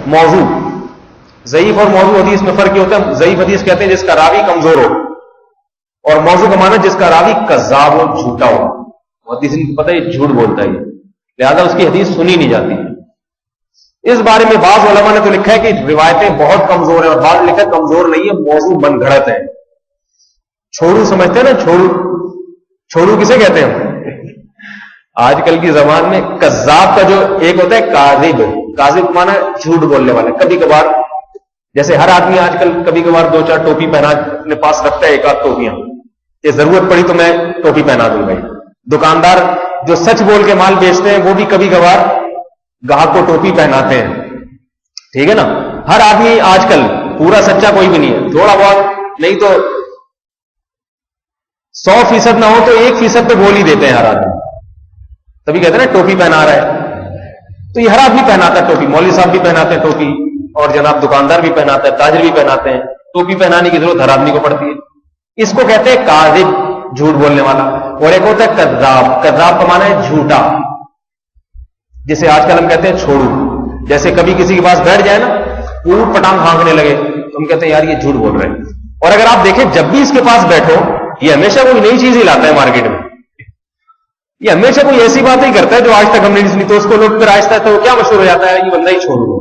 موضوع. ضعیف اور موضوع حدیث میں فرق یہ ہوتا ہے. ضعیف حدیث کہتے ہیں جس کا راوی کمزور ہو, اور موضوع کا معنی جس کا راوی کذاب ہو, جھوٹا ہو. حدیث کو پتہ ہے جھوٹ بولتا ہے, لہذا اس کی حدیث سنی نہیں جاتی. اس بارے میں بعض علماء نے تو لکھا ہے کہ روایتیں بہت کمزور ہیں, اور بعض لکھا ہے کمزور نہیں ہے, موضوع من گھڑت ہے. چھوڑو سمجھتے ہیں نا, چھوڑو کسے کہتے ہیں؟ آج کل کی زبان میں کذاب کا جو ایک ہوتا ہے کاذب. کاذب مانا جھوٹ بولنے والا. کبھی کبھار جیسے ہر آدمی آج کل کبھی کبھار 2-4 ٹوپی پہنا اپنے پاس رکھتا ہے, ایک آدھ ٹوپیاں, کہ ضرورت پڑی تو میں ٹوپی پہنا دوں گا. دکاندار جو سچ بول کے مال بیچتے ہیں وہ بھی کبھی کبھار گاہک کو ٹوپی پہناتے ہیں, ٹھیک ہے نا. ہر آدمی آج کل پورا سچا کوئی بھی نہیں ہے, تھوڑا بہت نہیں تو 100% نہ ہو تو 1% تو بول ہی دیتے ہیں ہر آدمی. تبھی کہتے ہیں نا ٹوپی پہنا رہا ہے, تو یہ ہر آدمی پہناتا ہے ٹوپی. مولوی صاحب بھی پہناتے ہیں ٹوپی, اور جناب دکاندار بھی پہناتا ہے, تاجر بھی پہناتے ہیں. ٹوپی پہنانے کی ضرورت ہر آدمی کو پڑتی ہے. اس کو کہتے ہیں کاذب, جھوٹ بولنے والا. اور ایک ہوتا ہے کذاب. کذاب کا معنی ہے جھوٹا, جسے آج کل ہم کہتے ہیں چھوڑو. جیسے کبھی کسی کے پاس بیٹھ جائے نا, اوٹ پٹانگ ہانکنے لگے, تو ہم کہتے ہیں یار یہ جھوٹ بول رہے ہیں. اور اگر آپ دیکھیں جب بھی اس کے پاس بیٹھو, یہ ہمیشہ کوئی نئی چیز ہی لاتا ہے مارکیٹ میں. یہ ہمیشہ کوئی ایسی بات ہی کرتا ہے جو آج تک ہم نے نہیں سنی, تو اس کو لوگ پھر آہستہ تو کیا مشہور ہو جاتا ہے, یہ بندہ ہی چھوڑو,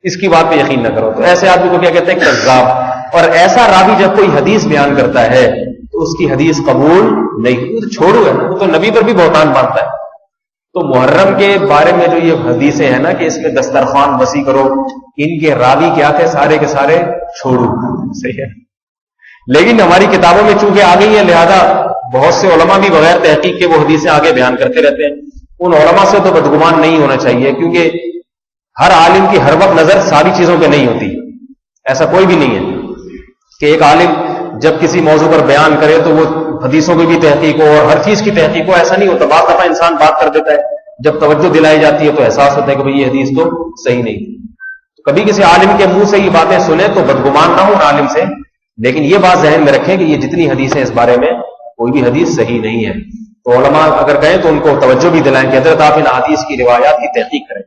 اس کی بات پہ یقین نہ کرو. تو ایسے آدمی کو کیا کہتے ہیں کذاب. اور ایسا راوی جب کوئی حدیث بیان کرتا ہے تو اس کی حدیث قبول نہیں. وہ تو چھوڑو ہے, وہ تو نبی پر بھی بہتان باندھتا ہے. تو محرم کے بارے میں جو یہ حدیثیں ہیں نا کہ اس میں دسترخوان وسیع کرو, ان کے راوی کیا تھے سارے کے سارے چھوڑو. صحیح ہے, لیکن ہماری کتابوں میں چونکہ آ گئی ہیں, لہذا بہت سے علماء بھی بغیر تحقیق کے وہ حدیثیں آگے بیان کرتے رہتے ہیں. ان علماء سے تو بدگمان نہیں ہونا چاہیے, کیونکہ ہر عالم کی ہر وقت نظر ساری چیزوں پہ نہیں ہوتی. ایسا کوئی بھی نہیں ہے کہ ایک عالم جب کسی موضوع پر بیان کرے تو وہ حدیثوں کی بھی تحقیق ہو اور ہر چیز کی تحقیق ہو. ایسا نہیں ہوتا. بعض دفعہ انسان بات کر دیتا ہے, جب توجہ دلائی جاتی ہے تو احساس ہوتا ہے کہ بھئی یہ حدیث تو صحیح نہیں. کبھی کسی عالم کے منہ سے یہ باتیں سنیں تو بدگمان نہ ہو عالم سے, لیکن یہ بات ذہن میں رکھیں کہ یہ جتنی حدیثیں اس بارے میں کوئی بھی حدیث صحیح نہیں ہے. تو علماء اگر کہیں تو ان کو توجہ بھی دلائیں کہ حضرت آپ ان حدیث کی روایات کی تحقیق کریں.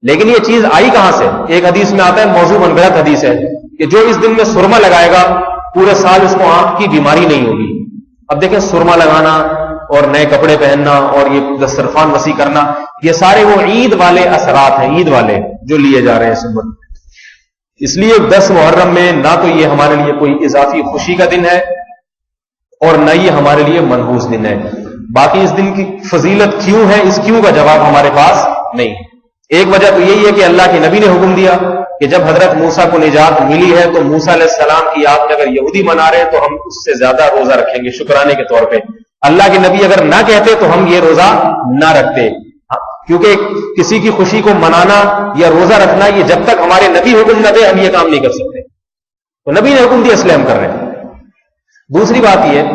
لیکن یہ چیز آئی کہاں سے؟ ایک حدیث میں آتا ہے موضوع منغلط حدیث ہے کہ جو اس دن میں سرما لگائے گا پورے سال اس کو آنکھ کی بیماری نہیں ہوگی. اب دیکھیں سرما لگانا اور نئے کپڑے پہننا اور یہ دسترخوان وسیع کرنا, یہ سارے وہ عید والے اثرات ہیں, عید والے جو لیے جا رہے ہیں سنت. اس لیے 10 محرم میں نہ تو یہ ہمارے لیے کوئی اضافی خوشی کا دن ہے اور نہ یہ ہمارے لیے منحوس دن ہے. باقی اس دن کی فضیلت کیوں ہے, اس کیوں کا جواب ہمارے پاس نہیں. ایک وجہ تو یہی ہے کہ اللہ کے نبی نے حکم دیا کہ جب حضرت موسیٰ کو نجات ملی ہے تو موسیٰ علیہ السلام کی یاد میں اگر یہودی منا رہے ہیں تو ہم اس سے زیادہ روزہ رکھیں گے شکرانے کے طور پہ. اللہ کے نبی اگر نہ کہتے تو ہم یہ روزہ نہ رکھتے, کیونکہ کسی کی خوشی کو منانا یا روزہ رکھنا یہ جب تک ہمارے نبی حکم نہ دے ہم یہ کام نہیں کر سکتے. تو نبی نے حکم دیا اس لیے ہم کر رہے ہیں. دوسری بات یہ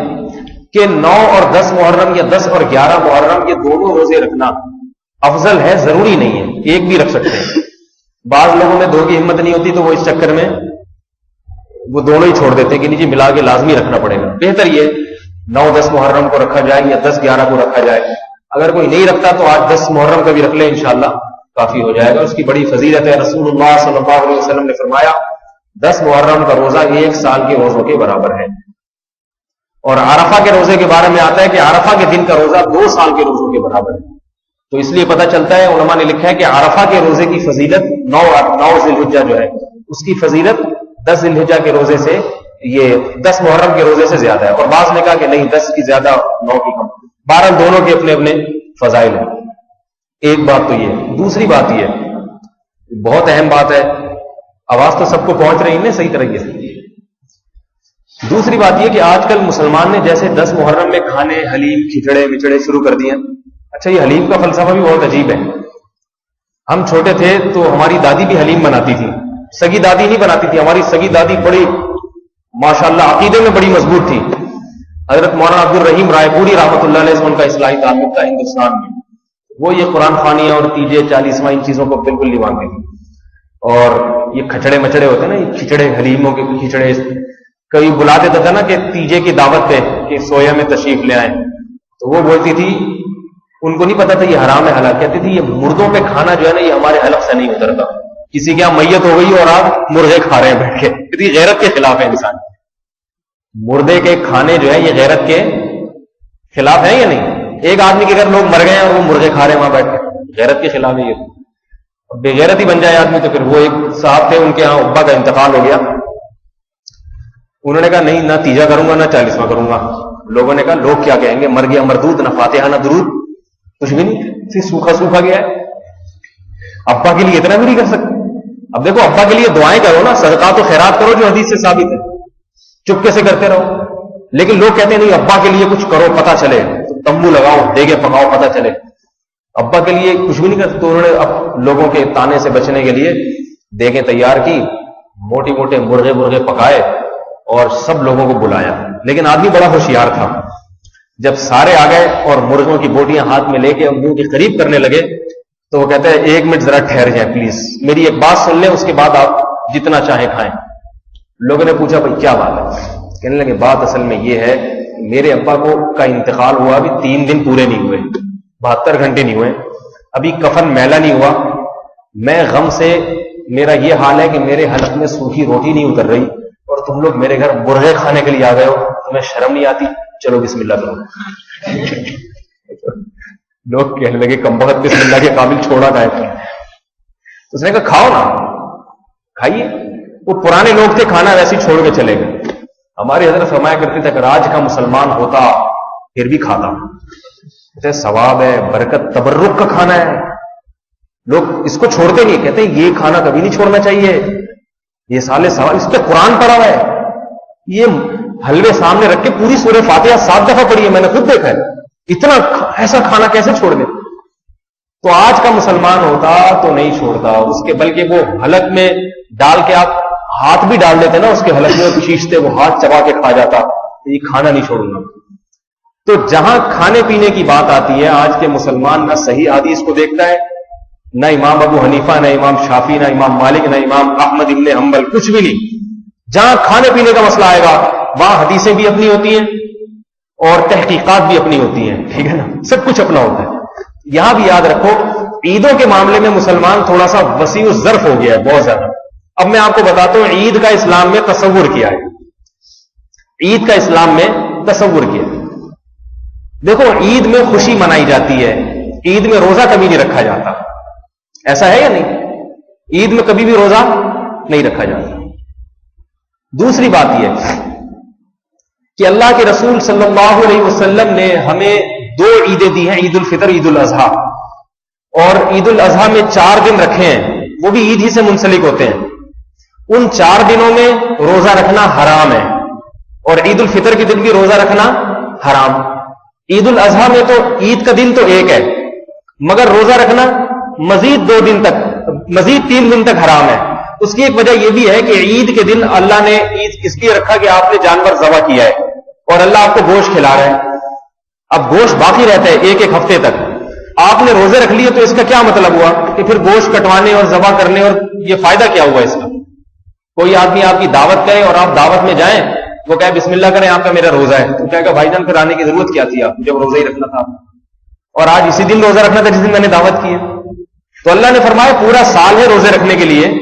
کہ 9 اور 10 محرم یا 10 اور 11 محرم یہ دونوں روزے رکھنا افضل ہے, ضروری نہیں ہے, ایک بھی رکھ سکتے ہیں. بعض لوگوں میں 2 کی ہمت نہیں ہوتی تو وہ اس چکر میں وہ دونوں ہی چھوڑ دیتے ہیں کہ نیچے ملا کے لازمی رکھنا پڑے گا. بہتر یہ 9-10 محرم کو رکھا جائے یا 10-11 کو رکھا جائے. اگر کوئی نہیں رکھتا تو آج 10 محرم کا بھی رکھ لے, انشاءاللہ کافی ہو جائے گا. اس کی بڑی فضیلت ہے. رسول اللہ صلی اللہ علیہ وسلم نے فرمایا 10 محرم کا روزہ 1 سال کے روزوں کے برابر ہے. اور عرفہ کے روزے کے بارے میں آتا ہے کہ عرفہ کے دن کا روزہ 2 سال کے روزوں کے برابر ہے. تو اس لیے پتہ چلتا ہے, علماء نے لکھا ہے کہ عرفہ کے روزے کی فضیلت 9 ذی الحجہ جو ہے اس کی فضیلت 10 ذی الحجہ کے روزے سے, یہ 10 محرم کے روزے سے زیادہ ہے. اور بعض نے کہا کہ نہیں 10 کی زیادہ 9 کی کم. بہرحال دونوں کے اپنے اپنے فضائل ہیں. ایک بات تو یہ. دوسری بات یہ بہت اہم بات ہے, آواز تو سب کو پہنچ رہی ہے صحیح طریقے سے. دوسری بات یہ کہ آج کل مسلمان نے جیسے 10 محرم میں کھانے حلیم کھچڑے مچڑے شروع کر دیے. اچھا, یہ حلیم کا فلسفہ بھی بہت عجیب ہے. ہم چھوٹے تھے تو ہماری دادی بھی حلیم بناتی تھی. سگی دادی نہیں بناتی تھی, ہماری سگی دادی بڑی ماشاءاللہ عقیدے میں بڑی مضبوط تھی. حضرت مولانا عبد الرحیم رائے پوری رحمۃ اللہ علیہ سے ان کا اصلاحی تعلق تھا ہندوستان میں. وہ یہ قرآن خوانیاں اور تیجے 40واں ان چیزوں کو بالکل نہیں مانتے تھے. اور یہ کھچڑے مچڑے ہوتے ہیں نا, یہ کھچڑے حلیموں کے کھچڑے کبھی بلا دیتا تھا نا کہ تیجے کی دعوت پہ کہ سویا میں تشریف لے آئیں, تو وہ بولتی تھی, ان کو نہیں پتا تھا یہ حرام ہے حلال, کہتی تھی یہ مردوں پہ کھانا جو ہے نا یہ ہمارے حلق سے نہیں اترتا, کسی کے یہاں میت ہو گئی اور آپ مرغے کھا رہے ہیں بیٹھ کے، کتنی غیرت کے خلاف ہے انسان. مردے کے کھانے جو ہے یہ غیرت کے خلاف ہے یا نہیں؟ ایک آدمی کے گھر لوگ مر گئے ہیں اور وہ مرغے کھا رہے ہیں وہاں بیٹھ کے، غیرت کے خلاف ہے یہ. بے غیرت ہی بن جائے آدمی تو پھر. وہ ایک صاحب تھے، ان کے ہاں ابا کا انتقال ہو گیا. انہوں نے کہا نہیں، نہ تیجا کروں گا نہ 40واں کروں گا. لوگوں نے کہا لوگ کیا کہیں گے، مر گیا مردود، نہ فاتحہ نہ درود، کچھ بھی نہیں، صرف سوکھا سوکھا گیا ہے. ابا کے لیے اتنا بھی نہیں کر سکتے. اب دیکھو ابا کے لیے دعائیں کرو نا، صدقات و خیرات کرو جو حدیث سے ثابت ہے، چپکے سے کرتے رہو. لیکن لوگ کہتے ہیں نہیں ابا کے لیے کچھ کرو، پتہ چلے، تمبو لگاؤ، دیگے پکاؤ، پتہ چلے. ابا کے لیے کچھ بھی نہیں کرتے. تو انہوں نے اب لوگوں کے تانے سے بچنے کے لیے دیگیں تیار کی، موٹے موٹے مرغے پکائے اور سب لوگوں کو بلایا. لیکن آدمی بڑا ہوشیار تھا. جب سارے آ گئے اور مرغوں کی بوٹیاں ہاتھ میں لے کے منہ کے قریب کرنے لگے تو وہ کہتے ہیں 1 منٹ ذرا ٹھہر جائیں پلیز، میری ایک بات سن لیں، اس کے بعد آپ جتنا چاہیں کھائیں. لوگوں نے پوچھا بھائی کیا بات ہے؟ کہنے لگے بات اصل میں یہ ہے کہ میرے ابا کا انتقال ہوا، ابھی 3 دن پورے نہیں ہوئے، 72 گھنٹے نہیں ہوئے، ابھی کفن میلا نہیں ہوا. میں غم سے، میرا یہ حال ہے کہ میرے حلق میں سوکھی روٹی نہیں اتر رہی اور تم لوگ میرے گھر مرغے کھانے کے لیے آ گئے ہو، تمہیں شرم نہیں آتی؟ چلو بسم اللہ کرو. لوگ کہنے لگے کم بخت بسم اللہ کے قابل چھوڑا گائے. اس نے کہا کھاؤ نا، کھائیے. وہ پرانے لوگ تھے، کھانا ویسے چھوڑ کے چلے گئے. ہماری حضرت فرمایا کرتے تھے اگر آج کا مسلمان ہوتا پھر بھی کھاتا. کہتے ثواب ہے، برکت، تبرک کا کھانا ہے. لوگ اس کو چھوڑتے نہیں، کہتے ہیں یہ کھانا کبھی نہیں چھوڑنا چاہیے، یہ سالے سوال، اس پہ قرآن پڑھا ہوا ہے. یہ حلوے سامنے رکھ کے پوری سورہ فاتحہ 7 دفعہ پڑھی ہے، میں نے خود دیکھا ہے. اتنا ایسا کھانا کیسے چھوڑ دے؟ تو آج کا مسلمان ہوتا تو نہیں چھوڑتا اس کے، بلکہ وہ حلق میں ڈال کے، آپ ہاتھ بھی ڈال دیتے نا اس کے حلق میں، کھینچتے وہ ہاتھ چبا کے کھا جاتا. یہ کھانا نہیں چھوڑوں گا. تو جہاں کھانے پینے کی بات آتی ہے، آج کے مسلمان نہ صحیح حدیث کو دیکھتا ہے، نہ امام ابو حنیفہ، نہ امام شافی، نہ امام مالک، نہ امام احمد ابن حنبل، کچھ بھی نہیں. جہاں کھانے پینے کا مسئلہ آئے گا وہاں حدیثیں بھی اپنی ہوتی ہیں اور تحقیقات بھی اپنی ہوتی ہیں، ٹھیک ہے نا، سب کچھ اپنا ہوتا ہے. یہاں بھی یاد رکھو عیدوں کے معاملے میں مسلمان تھوڑا سا وسیع الظرف ہو گیا ہے، بہت زیادہ. اب میں آپ کو بتاتا ہوں عید کا اسلام میں تصور کیا ہے. عید کا اسلام میں تصور کیا ہے. دیکھو عید میں خوشی منائی جاتی ہے، عید میں روزہ کبھی نہیں رکھا جاتا، ایسا ہے یا نہیں؟ عید میں کبھی بھی روزہ نہیں رکھا جاتا. دوسری بات یہ کہ اللہ کے رسول صلی اللہ علیہ وسلم نے ہمیں 2 عیدیں دی ہیں، عید الفطر، عید الاضحیٰ. اور عید الاضحیٰ میں 4 دن رکھے ہیں، وہ بھی عید ہی سے منسلک ہوتے ہیں. ان 4 دنوں میں روزہ رکھنا حرام ہے اور عید الفطر کے دن بھی روزہ رکھنا حرام. عید الاضحیٰ میں تو عید کا دن تو ایک ہے، مگر روزہ رکھنا مزید 2 دن تک، مزید 3 دن تک حرام ہے. اس کی ایک وجہ یہ بھی ہے کہ عید کے دن اللہ نے عید اس لیے رکھا کہ آپ نے جانور ذبح کیا ہے اور اللہ آپ کو گوشت کھلا رہا ہے. اب گوشت باقی رہتا ہے 1 ہفتے تک. آپ نے روزے رکھ لیے تو اس کا کیا مطلب ہوا کہ پھر گوشت کٹوانے اور ذبح کرنے اور یہ فائدہ کیا ہوا اس کا؟ کوئی آدمی آپ کی دعوت کرے اور آپ دعوت میں جائیں، وہ کہے بسم اللہ کریں، آپ کا میرا روزہ ہے، تو کہے گا بھائی جان پھر آنے کی ضرورت کیا تھی، آپ جب روزہ ہی رکھنا تھا اور آج اسی دن روزہ رکھنا تھا جس دن میں نے دعوت کی ہے. تو اللہ نے فرمایا پورا سال ہے روزے رکھنے کے لیے،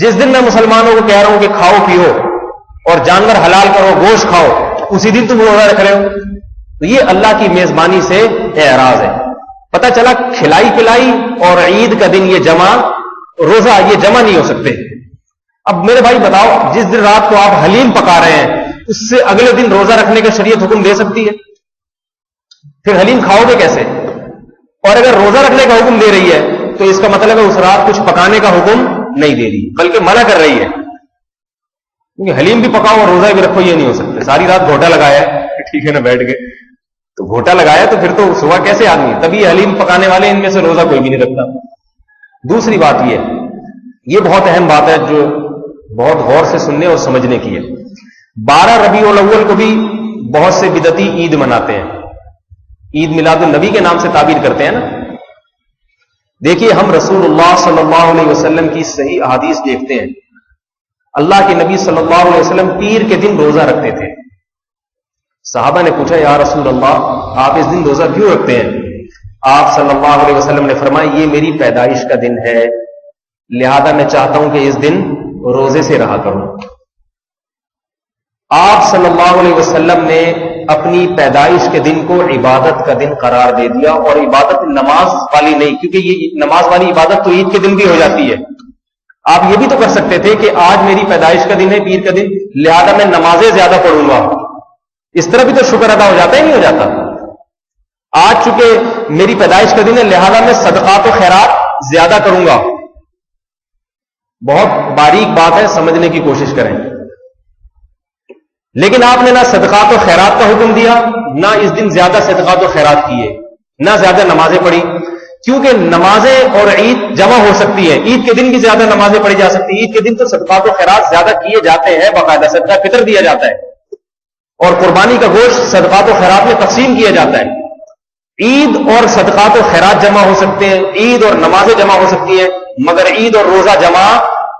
جس دن میں مسلمانوں کو کہہ رہا ہوں کہ کھاؤ پیو اور جانور حلال کرو، گوشت کھاؤ، اسی دن تم روزہ رکھ رہے ہو. تو یہ اللہ کی میزبانی سے اعراض ہے. پتہ چلا کھلائی پلائی اور عید کا دن یہ جمع، روزہ یہ جمع نہیں ہو سکتے. اب میرے بھائی بتاؤ، جس دن رات کو آپ حلیم پکا رہے ہیں اس سے اگلے دن روزہ رکھنے کا شریعت حکم دے سکتی ہے؟ پھر حلیم کھاؤ گے کیسے؟ اور اگر روزہ رکھنے کا حکم دے رہی ہے تو اس کا مطلب ہے اس رات کچھ پکانے کا حکم نہیں دے رہی، بلکہ منع کر رہی ہے. کیونکہ حلیم بھی پکاؤ اور روزہ بھی رکھو یہ نہیں ہو سکتے. ساری رات گھوٹا لگایا ہے، ٹھیک ہے نا، بیٹھ کے تو گھوٹا لگایا تو پھر تو صبح کیسے آدمی، تبھی حلیم پکانے والے ان میں سے روزہ کوئی بھی نہیں رکھتا. دوسری بات یہ بہت اہم بات ہے جو بہت غور سے سننے اور سمجھنے کی ہے. 12 ربیع الاول کو بھی بہت سے بدعتی عید مناتے ہیں، عید میلاد النبی کے نام سے تعبیر کرتے ہیں نا. دیکھیے ہم رسول اللہ صلی اللہ علیہ وسلم کی صحیح احادیث دیکھتے ہیں. اللہ کے نبی صلی اللہ علیہ وسلم پیر کے دن روزہ رکھتے تھے. صحابہ نے پوچھا یا رسول اللہ آپ اس دن روزہ کیوں رکھتے ہیں؟ آپ صلی اللہ علیہ وسلم نے فرمایا یہ میری پیدائش کا دن ہے لہذا میں چاہتا ہوں کہ اس دن روزے سے رہا کروں. آپ صلی اللہ علیہ وسلم نے اپنی پیدائش کے دن کو عبادت کا دن قرار دے دیا, اور عبادت نماز والی نہیں, کیونکہ یہ نماز والی عبادت تو عید کے دن بھی ہو جاتی ہے. آپ یہ بھی تو کر سکتے تھے کہ آج میری پیدائش کا دن ہے, پیر کا دن, لہذا میں نمازیں زیادہ پڑھوں گا. اس طرح بھی تو شکر ادا ہو جاتا ہے, نہیں ہو جاتا؟ آج چونکہ میری پیدائش کا دن ہے لہذا میں صدقات و خیرات زیادہ کروں گا. بہت باریک بات ہے, سمجھنے کی کوشش کریں. لیکن آپ نے نہ صدقات و خیرات کا حکم دیا, نہ اس دن زیادہ صدقات و خیرات کیے, نہ زیادہ نمازیں پڑھی, کیونکہ نمازیں اور عید جمع ہو سکتی ہے. عید کے دن بھی زیادہ نمازیں پڑھی جا سکتی ہیں. عید کے دن تو صدقات و خیرات زیادہ کیے جاتے ہیں, باقاعدہ صدقہ فطر دیا جاتا ہے, اور قربانی کا گوشت صدقات و خیرات میں تقسیم کیا جاتا ہے. عید اور صدقات و خیرات جمع ہو سکتے ہیں, عید اور نمازیں جمع ہو سکتی ہیں, مگر عید اور روزہ جمع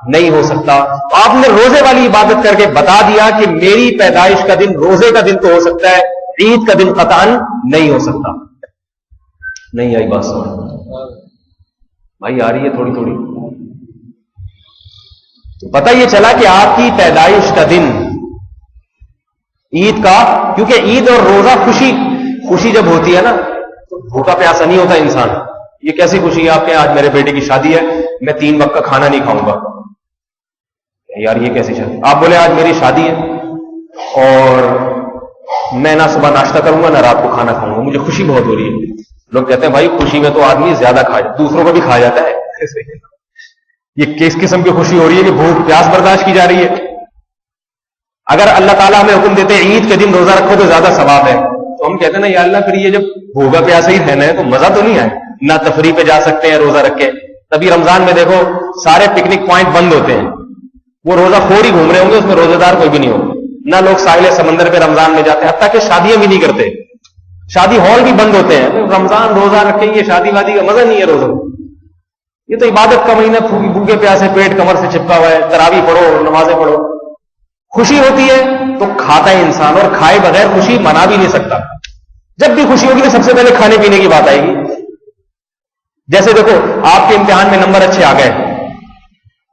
نہیں ہو سکتا. آپ نے روزے والی عبادت کر کے بتا دیا کہ میری پیدائش کا دن روزے کا دن تو ہو سکتا ہے, عید کا دن قطعاً نہیں ہو سکتا. نہیں آئی بات سمجھ بھائی؟ آ رہی ہے تھوڑی تھوڑی. پتہ یہ چلا کہ آپ کی پیدائش کا دن عید کا, کیونکہ عید اور روزہ خوشی جب ہوتی ہے نا تو بھوکا پیاسا نہیں ہوتا انسان. یہ کیسی خوشی ہے آپ کے, آج میرے بیٹے کی شادی ہے, میں 3 وقت کا کھانا نہیں کھاؤں گا. یار یہ کیسی شادی؟ آپ بولے آج میری شادی ہے اور میں نہ صبح ناشتہ کروں گا نہ رات کو کھانا کھاؤں گا, مجھے خوشی بہت ہو رہی ہے. لوگ کہتے ہیں بھائی خوشی میں تو آدمی زیادہ دوسروں کو بھی کھا جاتا ہے. یہ کس قسم کی خوشی ہو رہی ہے کہ بھوک پیاس برداشت کی جا رہی ہے. اگر اللہ تعالیٰ ہمیں حکم دیتے عید کے دن روزہ رکھو تو زیادہ ثواب ہے, تو ہم کہتے ہیں نا یا اللہ پھر یہ جب بھوکا پیاسا ہی رہنا ہے تو مزہ تو نہیں ہے, نہ تفریح پہ جا سکتے ہیں روزہ رکھ کے. تبھی رمضان میں دیکھو سارے پکنک پوائنٹ بند ہوتے ہیں, وہ روزہ خور ہی گھوم رہے ہوں گے, اس میں روزہ دار کوئی بھی نہیں ہوگا. نہ لوگ ساحل سمندر پہ رمضان میں جاتے ہیں, حتیٰ کہ شادیاں بھی نہیں کرتے, شادی ہال بھی بند ہوتے ہیں. رمضان روزہ رکھیں گے, شادی وادی کا مزہ نہیں ہے روزہ. یہ تو عبادت کا مہینہ, بھوکے پیاسے پیٹ کمر سے چپکا ہوا ہے, تراویح پڑھو, نمازیں پڑھو. خوشی ہوتی ہے تو کھاتا ہے انسان, اور کھائے بغیر خوشی منا بھی نہیں سکتا. جب بھی خوشی ہوگی تو سب سے پہلے کھانے پینے کی بات آئے گی. جیسے دیکھو آپ کے امتحان میں نمبر اچھے آ گئے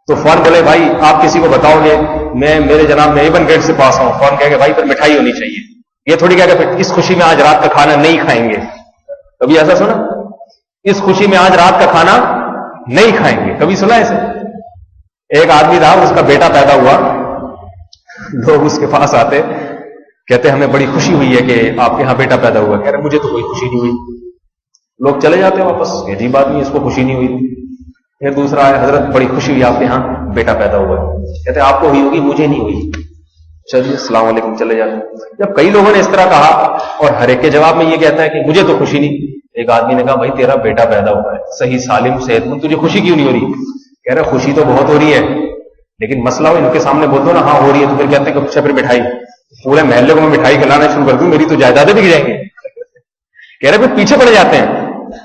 تو فون بولے بھائی آپ کسی کو بتاؤ گے میرے جناب میں A1 گریڈ سے پاس ہوں, فون کہے گا بھائی پھر مٹھائی ہونی چاہیے. یہ تھوڑی کہہ کہ اس خوشی میں آج رات کا کھانا نہیں کھائیں گے. کبھی ایسا سنا؟ اس خوشی میں آج رات کا کھانا نہیں کھائیں گے, کبھی سنا ایسے؟ ایک آدمی تھا, اس کا بیٹا پیدا ہوا, لوگ اس کے پاس آتے کہتے ہمیں بڑی خوشی ہوئی ہے کہ آپ کے یہاں بیٹا پیدا ہوا. کہہ رہے مجھے تو کوئی خوشی نہیں ہوئی. لوگ چلے جاتے ہیں واپس, عجیب آدمی, اس کو خوشی نہیں ہوئی. پھر دوسرا آیا, حضرت بڑی خوشی ہوئی آپ کے یہاں بیٹا پیدا ہوا. کہتے آپ کو ہوئی ہوگی, مجھے نہیں ہوئی. چلیے السلام علیکم, چلے جاتے. جب کئی لوگوں نے اس طرح کہا اور ہر ایک کے جواب میں یہ کہتا ہے کہ مجھے تو خوشی نہیں. ایک آدمی نے کہا بھائی تیرا بیٹا پیدا ہوا ہے, صحیح سالم صحت مند, تجھے خوشی کیوں نہیں ہو رہی؟ کہہ رہے خوشی تو بہت ہو رہی ہے, لیکن مسئلہ ہو ان کے سامنے بول دو نا ہاں ہو رہی ہے, تو پھر کہتے ہیں کہ اچھا پھر مٹھائی, پورے محلے کو میں مٹھائی کھلانا شروع کر دوں, میری تو جائیدادیں بک جائیں گے. کہہ رہے پھر پیچھے پڑ جاتے ہیں,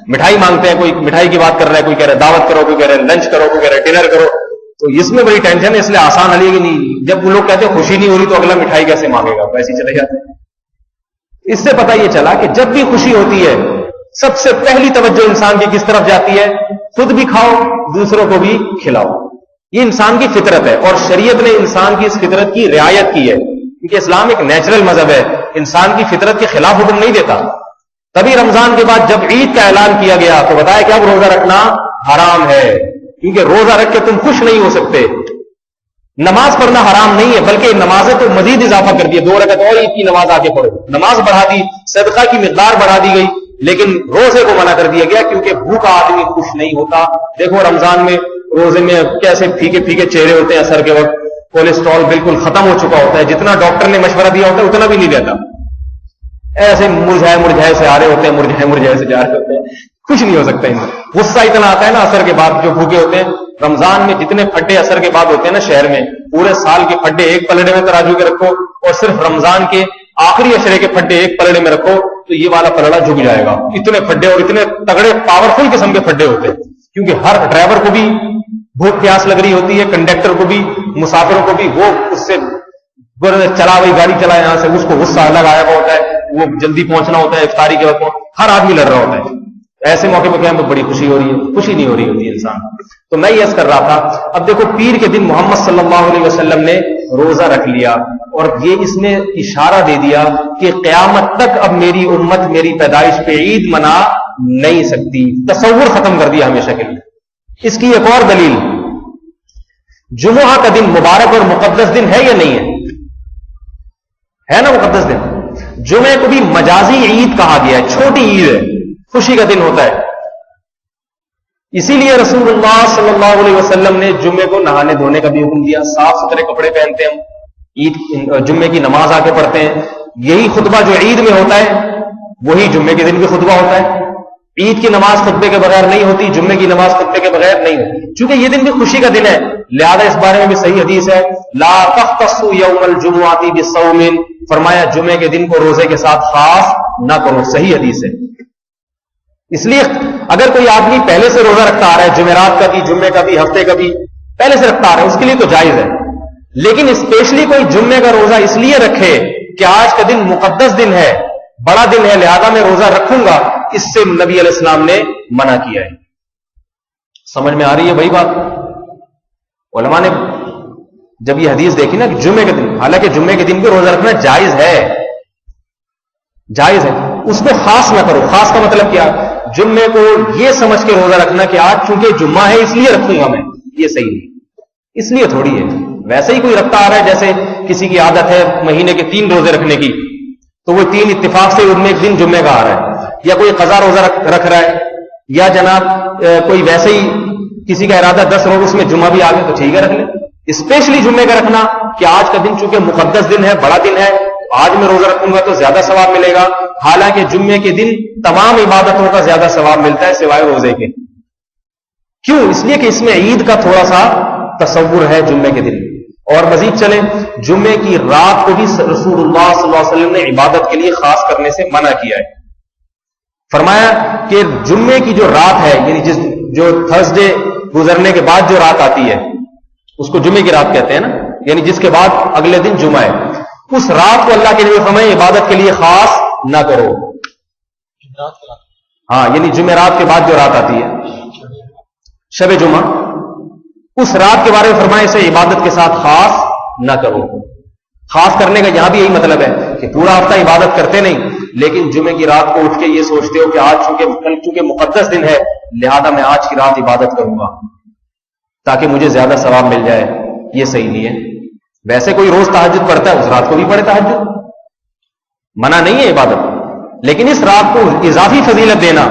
مٹھائی مانگتے ہیں, کوئی مٹھائی کی بات کر رہا ہے, کوئی کہہ رہا ہے دعوت کرو, کوئی کہہ رہا ہے لنچ کرو, کوئی کہہ رہا ہے ڈنر کرو. تو اس میں بڑی ٹینشن ہے, اس لیے آسان حل ہے نہیں. جب وہ لوگ کہتے ہیں خوشی نہیں ہو رہی تو اگلا مٹھائی کیسے مانگے گا, ویسے ہی چلے جاتے ہیں. اس سے پتہ یہ چلا کہ جب بھی خوشی ہوتی ہے سب سے پہلی توجہ انسان کی کس طرف جاتی ہے؟ خود بھی کھاؤ, دوسروں کو بھی کھلاؤ. یہ انسان کی فطرت ہے, اور شریعت نے انسان کی اس فطرت کی رعایت کی ہے, کیونکہ اسلام ایک نیچرل مذہب ہے, انسان کی فطرت کے خلاف حکم نہیں دیتا. تبھی رمضان کے بعد جب عید کا اعلان کیا گیا تو بتایا کہ اب روزہ رکھنا حرام ہے, کیونکہ روزہ رکھ کے تم خوش نہیں ہو سکتے. نماز پڑھنا حرام نہیں ہے, بلکہ نمازیں تو مزید اضافہ کر دی, 2 رکعت اور عید کی نماز آ کے پڑھو, نماز بڑھا دی, صدقہ کی مقدار بڑھا دی گئی, لیکن روزے کو منع کر دیا گیا کیونکہ بھوکا آدمی خوش نہیں ہوتا. دیکھو رمضان میں روزے میں کیسے پھیکے پھیکے چہرے ہوتے ہیں, اثر کے وقت کولیسٹرول بالکل ختم ہو چکا ہوتا ہے, جتنا ڈاکٹر نے مشورہ دیا ہوتا ہے اتنا بھی نہیں دیتا. ایسے مرجھائے سے آ رہے ہوتے ہیں, مرجھائے سے جا رہے ہوتے ہیں, کچھ نہیں ہو سکتا. ان غصہ اتنا آتا ہے نا اثر کے بعد, جو بھوکے ہوتے ہیں. رمضان میں جتنے پھڈے اثر کے بعد ہوتے ہیں نا شہر میں, پورے سال کے پھڈے ایک پلڑے میں ترازو کے رکھو, اور صرف رمضان کے آخری اشرے کے پھڈے ایک پلڑے میں رکھو تو یہ والا پلڑا جھک جائے گا. اتنے پھڈے اور اتنے تگڑے پاورفل قسم کے پھڈے ہوتے ہیں, کیونکہ ہر ڈرائیور کو بھی بھوک پیاس لگ رہی ہوتی ہے, کنڈکٹر کو بھی, مسافروں کو بھی. وہ اس سے چلا بھائی گاڑی چلا یہاں سے, اس کو غصہ الگ آیا ہوا ہوتا ہے, وہ جلدی پہنچنا ہوتا ہے افطاری کے وقت, ہر آدمی لڑ رہا ہوتا ہے. ایسے موقع پہ کہیں بڑی خوشی ہو رہی ہے، خوشی نہیں ہو رہی ہوتی انسان. تو میں یہ عرض کر رہا تھا، اب دیکھو پیر کے دن محمد صلی اللہ علیہ وسلم نے روزہ رکھ لیا، اور یہ اس نے اشارہ دے دیا کہ قیامت تک اب میری امت میری پیدائش پہ عید منا نہیں سکتی، تصور ختم کر دیا ہمیشہ کے لیے. اس کی ایک اور دلیل، جمعہ کا دن مبارک اور مقدس دن ہے یا نہیں ہے نا مقدس دن. جمعے کو بھی مجازی عید کہا گیا ہے، چھوٹی عید ہے، خوشی کا دن ہوتا ہے. اسی لیے رسول اللہ صلی اللہ علیہ وسلم نے جمعے کو نہانے دھونے کا بھی حکم دیا، صاف ستھرے کپڑے پہنتے ہیں ہم، عید جمعے کی نماز آ کے پڑھتے ہیں. یہی خطبہ جو عید میں ہوتا ہے وہی جمعے کے دن بھی خطبہ ہوتا ہے. عید کی نماز خطبے کے بغیر نہیں ہوتی، جمعے کی نماز خطبے کے بغیر نہیں ہوتی، چونکہ یہ دن بھی خوشی کا دن ہے. لہذا اس بارے میں بھی صحیح حدیث ہے، لا تختصوا یوم الجمعۃ بصوم، فرمایا جمعے کے دن کو روزے کے ساتھ خاص نہ کرو. صحیح حدیث ہے. اس لیے اگر کوئی آدمی پہلے سے روزہ رکھتا آ رہا ہے، جمعرات کا بھی، جمعے کا بھی، ہفتے کا بھی پہلے سے رکھتا آ رہا ہے، اس کے لیے تو جائز ہے. لیکن اسپیشلی کوئی جمعے کا روزہ اس لیے رکھے کہ آج کا دن مقدس دن ہے، بڑا دن ہے، لہذا میں روزہ رکھوں گا، اس سے نبی علیہ السلام نے منع کیا ہے. سمجھ میں آ رہی ہے بھائی بات؟ علماء نے جب یہ حدیث دیکھی نا کہ جمعے کے دن، حالانکہ جمعے کے دن کو روزہ رکھنا جائز ہے، جائز ہے، اس کو خاص نہ کرو. خاص کا مطلب کیا؟ جمعے کو یہ سمجھ کے روزہ رکھنا کہ آج چونکہ جمعہ ہے اس لیے رکھوں گا میں، یہ صحیح نہیں. اس لیے تھوڑی ہے. ویسے ہی کوئی رکھتا آ رہا ہے، جیسے کسی کی عادت ہے مہینے کے 3 روزے رکھنے کی، تو وہ 3 اتفاق سے ان میں ایک دن جمعے کا آ رہا ہے، یا کوئی قضا روزہ رکھ رہا ہے، یا جناب کوئی ویسے ہی کسی کا ارادہ 10 روز اس میں جمعہ بھی آ گیا تو ٹھیک ہے رکھ لے. اسپیشلی جمعے کا رکھنا کہ آج کا دن چونکہ مقدس دن ہے، بڑا دن ہے، آج میں روزہ رکھوں گا تو زیادہ ثواب ملے گا. حالانکہ جمعے کے دن تمام عبادتوں کا زیادہ ثواب ملتا ہے سوائے روزے کے. کیوں؟ اس لیے کہ اس میں عید کا تھوڑا سا تصور ہے جمعے کے دن. اور مزید چلیں، جمعے کی رات کو بھی رسول اللہ صلی اللہ علیہ وسلم نے عبادت کے لیے خاص کرنے سے منع کیا ہے. فرمایا کہ جمعے کی جو رات ہے، یعنی جو تھرسڈے گزرنے کے بعد جو رات آتی ہے اس کو جمعے کی رات کہتے ہیں نا، یعنی جس کے بعد اگلے دن جمعہ ہے، اس رات کو اللہ کے لیے فرمائے عبادت کے لیے خاص نہ کرو. ہاں، یعنی جمعرات کے بعد جو رات آتی ہے شب جمعہ، اس رات کے بارے میں فرمائے اسے عبادت کے ساتھ خاص نہ کرو. خاص کرنے کا یہاں بھی یہی مطلب ہے کہ پورا ہفتہ عبادت کرتے نہیں، لیکن جمعے کی رات کو اٹھ کے یہ سوچتے ہو کہ آج چونکہ مقدس دن ہے لہذا میں آج کی رات عبادت کروں گا تاکہ مجھے زیادہ ثواب مل جائے. یہ صحیح نہیں ہے. ویسے کوئی روز تہجد پڑھتا ہے، اس رات کو بھی پڑھے تہجد، منع نہیں ہے عبادت، لیکن اس رات کو اضافی فضیلت دینا،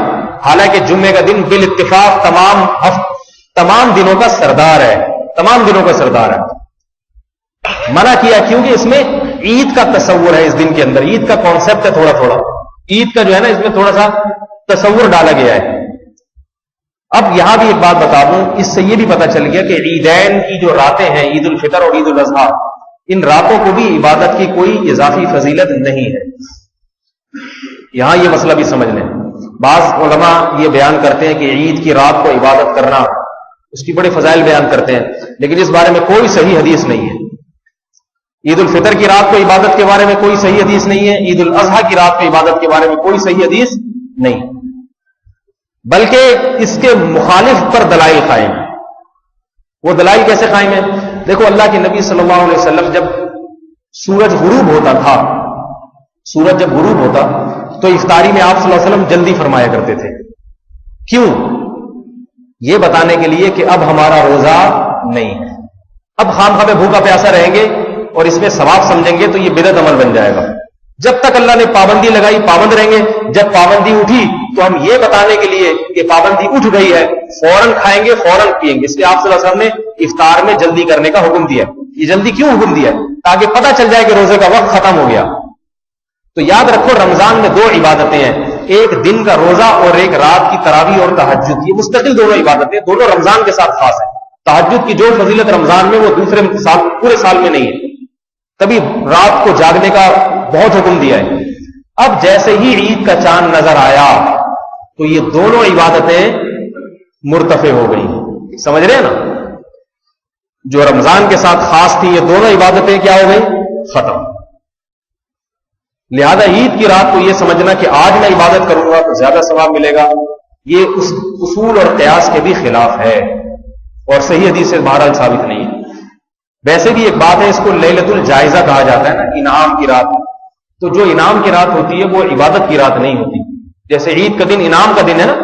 حالانکہ جمعے کا دن بالاتفاق تمام دنوں کا سردار ہے، تمام دنوں کا سردار ہے. منع کیا کیونکہ اس میں عید کا تصور ہے، اس دن کے اندر عید کا کانسیپٹ ہے، تھوڑا تھوڑا عید کا جو ہے نا اس میں تھوڑا سا تصور ڈالا گیا ہے. اب یہاں بھی ایک بات بتا دوں، اس سے یہ بھی پتا چل گیا کہ عیدین کی جو راتیں ہیں، عید الفطر اور عید الاضحیٰ، ان راتوں کو بھی عبادت کی کوئی اضافی فضیلت نہیں ہے. یہاں یہ مسئلہ بھی سمجھ لیں. بعض علماء یہ بیان کرتے ہیں کہ عید کی رات کو عبادت کرنا، اس کی بڑے فضائل بیان کرتے ہیں، لیکن اس بارے میں کوئی صحیح حدیث نہیں ہے. عید الفطر کی رات کو عبادت کے بارے میں کوئی صحیح حدیث نہیں ہے، عید الاضحیٰ کی رات کو عبادت کے بارے میں کوئی صحیح حدیث نہیں، بلکہ اس کے مخالف پر دلائل قائم. وہ دلائل کیسے قائم ہیں؟ دیکھو، اللہ کے نبی صلی اللہ علیہ وسلم جب سورج غروب ہوتا تھا، سورج جب غروب ہوتا تو افطاری میں آپ صلی اللہ علیہ وسلم جلدی فرمایا کرتے تھے. کیوں؟ یہ بتانے کے لیے کہ اب ہمارا روزہ نہیں ہے، اب خام خواہ بھوکا پیاسا رہیں گے اور اس میں ثواب سمجھیں گے تو یہ بدعت عمل بن جائے گا. جب تک اللہ نے پابندی لگائی پابند رہیں گے، جب پابندی اٹھی تو ہم یہ بتانے کے لیے کہ پابندی اٹھ گئی ہے فوراً کھائیں گے، فوراً پیئیں گے. اس لیے آپ صلی اللہ علیہ وسلم نے افطار میں جلدی کرنے کا حکم دیا. یہ جلدی کیوں حکم دیا؟ تاکہ پتہ چل جائے کہ روزے کا وقت ختم ہو گیا. تو یاد رکھو، رمضان میں 2 عبادتیں ہیں، ایک دن کا روزہ اور ایک رات کی تراویح اور تہجد. یہ مستقل دونوں عبادتیں، دونوں رمضان کے ساتھ خاص ہیں. تہجد کی جو فضیلت رمضان میں وہ دوسرے سال پورے سال میں نہیں ہے، تبھی رات کو جاگنے کا بہت حکم دیا ہے. اب جیسے ہی عید کا چاند نظر آیا تو یہ دونوں عبادتیں مرتفع ہو گئی. سمجھ رہے ہیں نا؟ جو رمضان کے ساتھ خاص تھی یہ دونوں عبادتیں کیا ہو گئی؟ ختم. لہذا عید کی رات کو یہ سمجھنا کہ آج میں عبادت کروں گا تو زیادہ ثواب ملے گا، یہ اس اصول اور قیاس کے بھی خلاف ہے اور صحیح حدیث سے بہرحال ثابت نہیں ہے. ویسے بھی ایک بات ہے، اس کو لیلۃ الجائزہ کہا جاتا ہے نا، انعام کی رات. تو جو انعام کی رات ہوتی ہے وہ عبادت کی رات نہیں ہوتی. جیسے عید کا دن انعام کا دن ہے نا،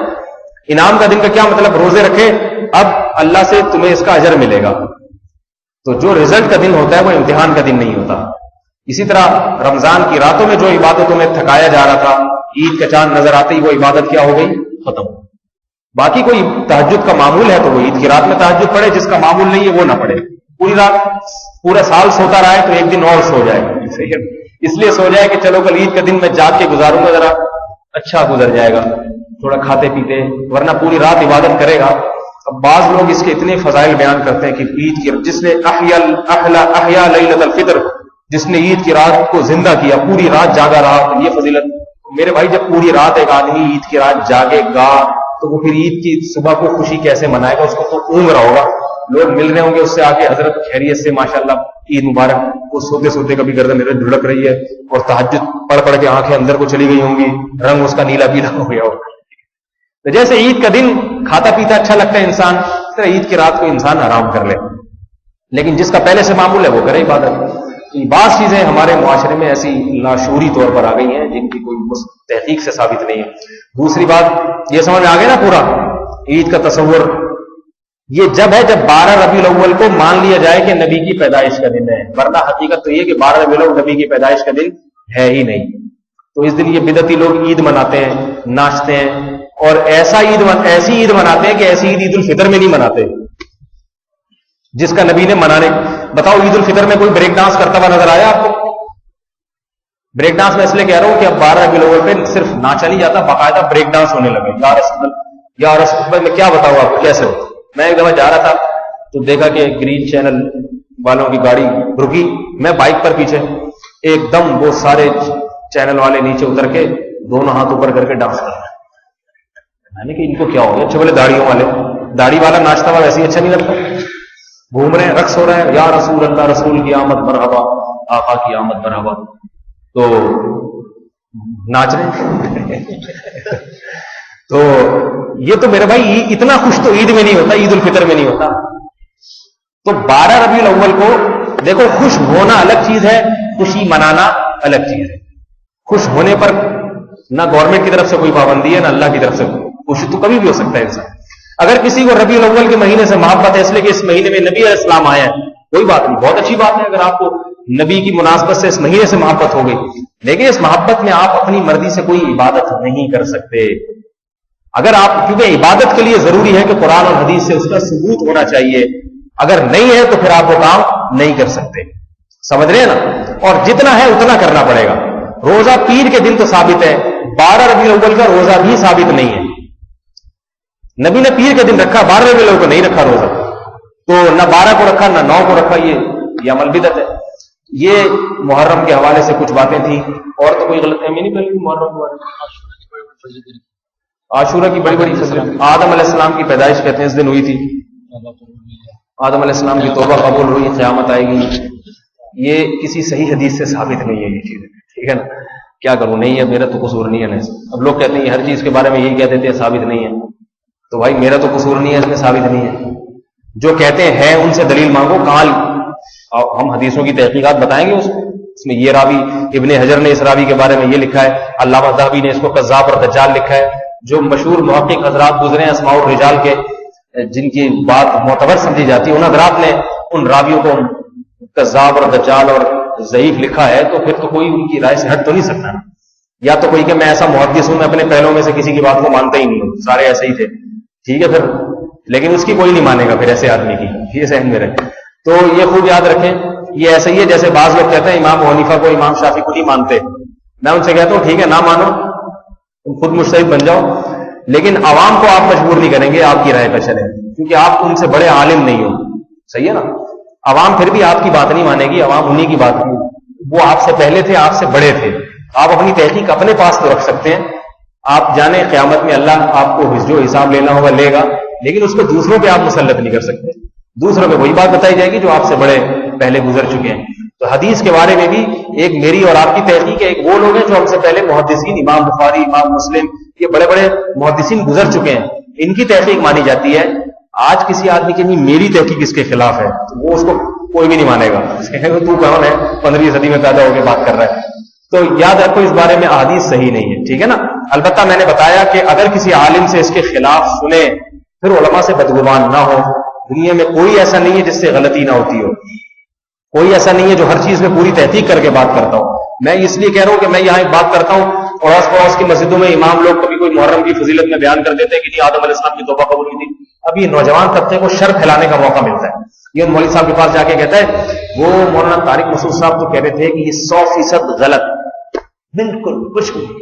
انعام کا دن کا کیا مطلب؟ روزے رکھے اب اللہ سے تمہیں اس کا اجر ملے گا. تو جو رزلٹ کا دن ہوتا ہے وہ امتحان کا دن نہیں ہوتا. اسی طرح رمضان کی راتوں میں جو عبادتوں میں تھکایا جا رہا تھا، عید کا چاند نظر آتے ہی وہ عبادت کیا ہو گئی؟ ختم. باقی کوئی تہجد کا معمول ہے تو وہ عید کی رات میں تہجد پڑھے، جس کا معمول نہیں ہے وہ نہ پڑھے. پوری رات پورا سال سوتا رہا ہے تو ایک دن اور سو جائے، اس لیے سو جائے کہ چلو کل عید کا دن میں جاگ کے گزاروں گا، ذرا اچھا گزر جائے گا تھوڑا کھاتے پیتے، ورنہ پوری رات عبادت کرے گا. اب بعض لوگ اس کے اتنے فضائل بیان کرتے ہیں کہ عید کی جس نے احیا لیلۃ الفطر، جس نے عید کی رات کو زندہ کیا، پوری رات جاگا رہا، تو یہ فضیلت. میرے بھائی جب پوری رات ایک آدمی عید کی رات جاگے گا تو وہ پھر عید کی صبح کو خوشی کیسے منائے گا؟ اس کو تو اونگ رہا ہوگا، لوگ مل رہے ہوں گے اس سے آ کے، حضرت خیریت سے ماشاءاللہ عید مبارک. وہ سوتے سوتے کبھی گردن میرے دھڑک رہی ہے اور تہجد پڑھ پڑھ کے آنکھیں اندر کو چلی گئی ہوں گی، رنگ اس کا نیلا پیلا ہو گیا ہوگا. تو جیسے عید کا دن کھاتا پیتا اچھا لگتا ہے انسان، اس طرح عید کی رات کو انسان آرام کر لے، لیکن جس کا پہلے سے معمول ہے وہ کرے عبادت. بعض چیزیں ہمارے معاشرے میں ایسی لاشعوری طور پر آ گئی ہیں جن کی کوئی تحقیق سے ثابت نہیں ہے. دوسری بات یہ سمجھ میں آ گیا نا، پورا عید کا تصور یہ جب ہے جب 12 ربیع الاول کو مان لیا جائے کہ نبی کی پیدائش کا دن ہے، ورنہ حقیقت تو یہ کہ 12 ربیع الاول نبی کی پیدائش کا دن ہے ہی نہیں. تو اس دن یہ بدعتی لوگ عید مناتے ہیں، ناچتے ہیں، اور ایسی عید مناتے ہیں کہ ایسی عید الفطر میں نہیں مناتے جس کا نبی نے منانے. بتاؤ عید الفطر میں کوئی بریک ڈانس کرتا ہوا نظر آیا آپ کو؟ بریک ڈانس میں اس لیے کہہ رہا ہوں کہ اب 12 ربیع الاول پہ صرف ناچا نہیں جاتا، باقاعدہ بریک ڈانس ہونے لگے. یا رسول اللہ، میں کیا بتاؤں آپ کو کیسے ہوتا. میں ایک دفعہ جا رہا تھا تو دیکھا کہ گرین چینل والوں کی گاڑی رکی، میں بائک پر پیچھے، ایک دم وہ سارے چینل والے نیچے اتر کے دونوں ہاتھ اوپر کر کے ڈانس کر رہے ہیں. میں نے کہ ان کو کیا ہو گیا؟ اچھے بولے داڑھیوں والے، داڑھی والا ناچتا ہوا ویسے ہی اچھا نہیں لگتا، گھوم رہے ہیں، رقص ہو رہے ہیں، یا رسول اللہ، رسول کی آمد مرحبا، آقا کی آمد مرحبا، تو ناچ رہے ہیں. تو یہ تو میرے بھائی اتنا خوش تو عید میں نہیں ہوتا، عید الفطر میں نہیں ہوتا. تو 12 ربیع الاول کو دیکھو، خوش ہونا الگ چیز ہے، خوشی منانا الگ چیز ہے. خوش ہونے پر نہ گورنمنٹ کی طرف سے کوئی پابندی ہے نہ اللہ کی طرف سے. خوش تو کبھی بھی ہو سکتا ہے انسان. اگر کسی کو ربیع الاول کے مہینے سے محبت ہے اس لیے کہ اس مہینے میں نبی علیہ السلام آئے ہیں، کوئی بات نہیں، بہت اچھی بات ہے اگر آپ کو نبی کی مناسبت سے اس مہینے سے محبت ہو گئی. لیکن اس محبت میں آپ اپنی مرضی سے کوئی عبادت نہیں کر سکتے. اگر آپ، کیونکہ عبادت کے لیے ضروری ہے کہ قرآن اور حدیث سے اس کا ثبوت ہونا چاہیے، اگر نہیں ہے تو پھر آپ وہ کام نہیں کر سکتے. سمجھ رہے ہیں نا؟ اور جتنا ہے اتنا کرنا پڑے گا. روزہ پیر کے دن تو ثابت ہے، 12 ربیع الاول کا روزہ بھی ثابت نہیں ہے. نبی نے پیر کے دن رکھا، 12 ربیع الاول کو نہیں رکھا روزہ. تو نہ 12 کو رکھا نہ 9 کو رکھا، یہ عمل بدعت ہے. یہ محرم کے حوالے سے کچھ باتیں تھیں، اور تو کوئی غلط فہمی نہیں پہلے محرم کے عاشورہ کی بڑی بڑی فضیلت. آدم علیہ السلام کی پیدائش کہتے ہیں اس دن ہوئی تھی، آدم علیہ السلام کی توبہ قبول ہوئی، قیامت آئے گی. یہ کسی صحیح حدیث سے ثابت نہیں ہے یہ چیز، ٹھیک ہے نا؟ کیا کروں، نہیں ہے، میرا تو قصور نہیں ہے. اب لوگ کہتے ہیں ہر چیز کے بارے میں یہی کہہ دیتے ہیں ثابت نہیں ہے، تو بھائی میرا تو قصور نہیں ہے، اس میں ثابت نہیں ہے. جو کہتے ہیں ان سے دلیل مانگو. کہاں ہم حدیثوں کی تحقیقات بتائیں گے اس میں یہ راوی، ابن حجر نے اس راوی کے بارے میں یہ لکھا ہے، علامہ ذہبی نے اس کو کذاب اور دجال لکھا ہے. جو مشہور محقق حضرات گزرے ہیں اسماء الرجال کے، جن کی بات معتبر سمجھی جاتی ہے، ان حضرات نے ان راویوں کو کذاب اور دجال اور ضعیف لکھا ہے. تو پھر تو کوئی ان کی رائے سے ہٹ تو نہیں سکتا نا. یا تو کوئی کہ میں ایسا محدث ہوں، میں اپنے پہلوں میں سے کسی کی بات کو مانتا ہی نہیں ہوں، سارے ایسے ہی تھے، ٹھیک ہے پھر، لیکن اس کی کوئی نہیں مانے گا پھر ایسے آدمی کی. یہ ذہن میں رکھیں. تو یہ خوب یاد رکھیں، یہ ایسا ہی ہے جیسے بعض لوگ کہتے ہیں امام ابو حنیفہ کو امام شافعی کو نہیں مانتے. میں ان سے کہتا ہوں ٹھیک ہے نہ مانو، تم خود مجتہد بن جاؤ، لیکن عوام کو آپ مجبور نہیں کریں گے آپ کی رائے پر چلیں، کیونکہ آپ ان سے بڑے عالم نہیں ہو. صحیح ہے نا؟ عوام پھر بھی آپ کی بات نہیں مانے گی، عوام انہی کی بات نہیں، وہ آپ سے پہلے تھے، آپ سے بڑے تھے. آپ اپنی تحقیق اپنے پاس تو رکھ سکتے ہیں. آپ جانیں قیامت میں اللہ آپ کو جو حساب لینا ہوگا لے گا، لیکن اس کو دوسروں پہ آپ مسلط نہیں کر سکتے. دوسروں پہ وہی بات بتائی جائے گی جو آپ سے بڑے پہلے گزر چکے ہیں. تو حدیث کے بارے میں بھی ایک میری اور آپ کی تحقیق ہے، ایک وہ لوگ ہیں جو ہم سے پہلے محدثین، امام بخاری، امام مسلم، یہ بڑے بڑے محدثین گزر چکے ہیں, ان کی تحقیق مانی جاتی ہے. آج کسی آدمی کی میری تحقیق اس کے خلاف ہے تو وہ اس کو کوئی بھی نہیں مانے گا, تو کون ہے 15ویں صدی میں پیدا ہو کے بات کر رہا ہے. تو یاد رکھو اس بارے میں احادیث صحیح نہیں ہے, ٹھیک ہے نا. البتہ میں نے بتایا کہ اگر کسی عالم سے اس کے خلاف سنے پھر علماء سے بدگمان نہ ہو. دنیا میں کوئی ایسا نہیں ہے جس سے غلطی نہ ہوتی ہو, کوئی ایسا نہیں ہے جو ہر چیز میں پوری تحقیق کر کے بات کرتا ہوں. میں اس لیے کہہ رہا ہوں کہ میں یہاں ایک بات کرتا ہوں, اڑوس پڑوس کی مسجدوں میں امام لوگ کبھی کوئی محرم کی فضیلت میں بیان کر دیتے ہیں کہ نہیں آدم علیہ السلام کی توبہ قبول ہوئی تھی. اب یہ نوجوان طبقے کو شر پھیلانے کا موقع ملتا ہے. یہ مولوی صاحب کے پاس جا کے کہتا ہے وہ مولانا طارق مسعود صاحب تو کہہ رہے تھے کہ یہ 100% غلط, بالکل کچھ نہیں.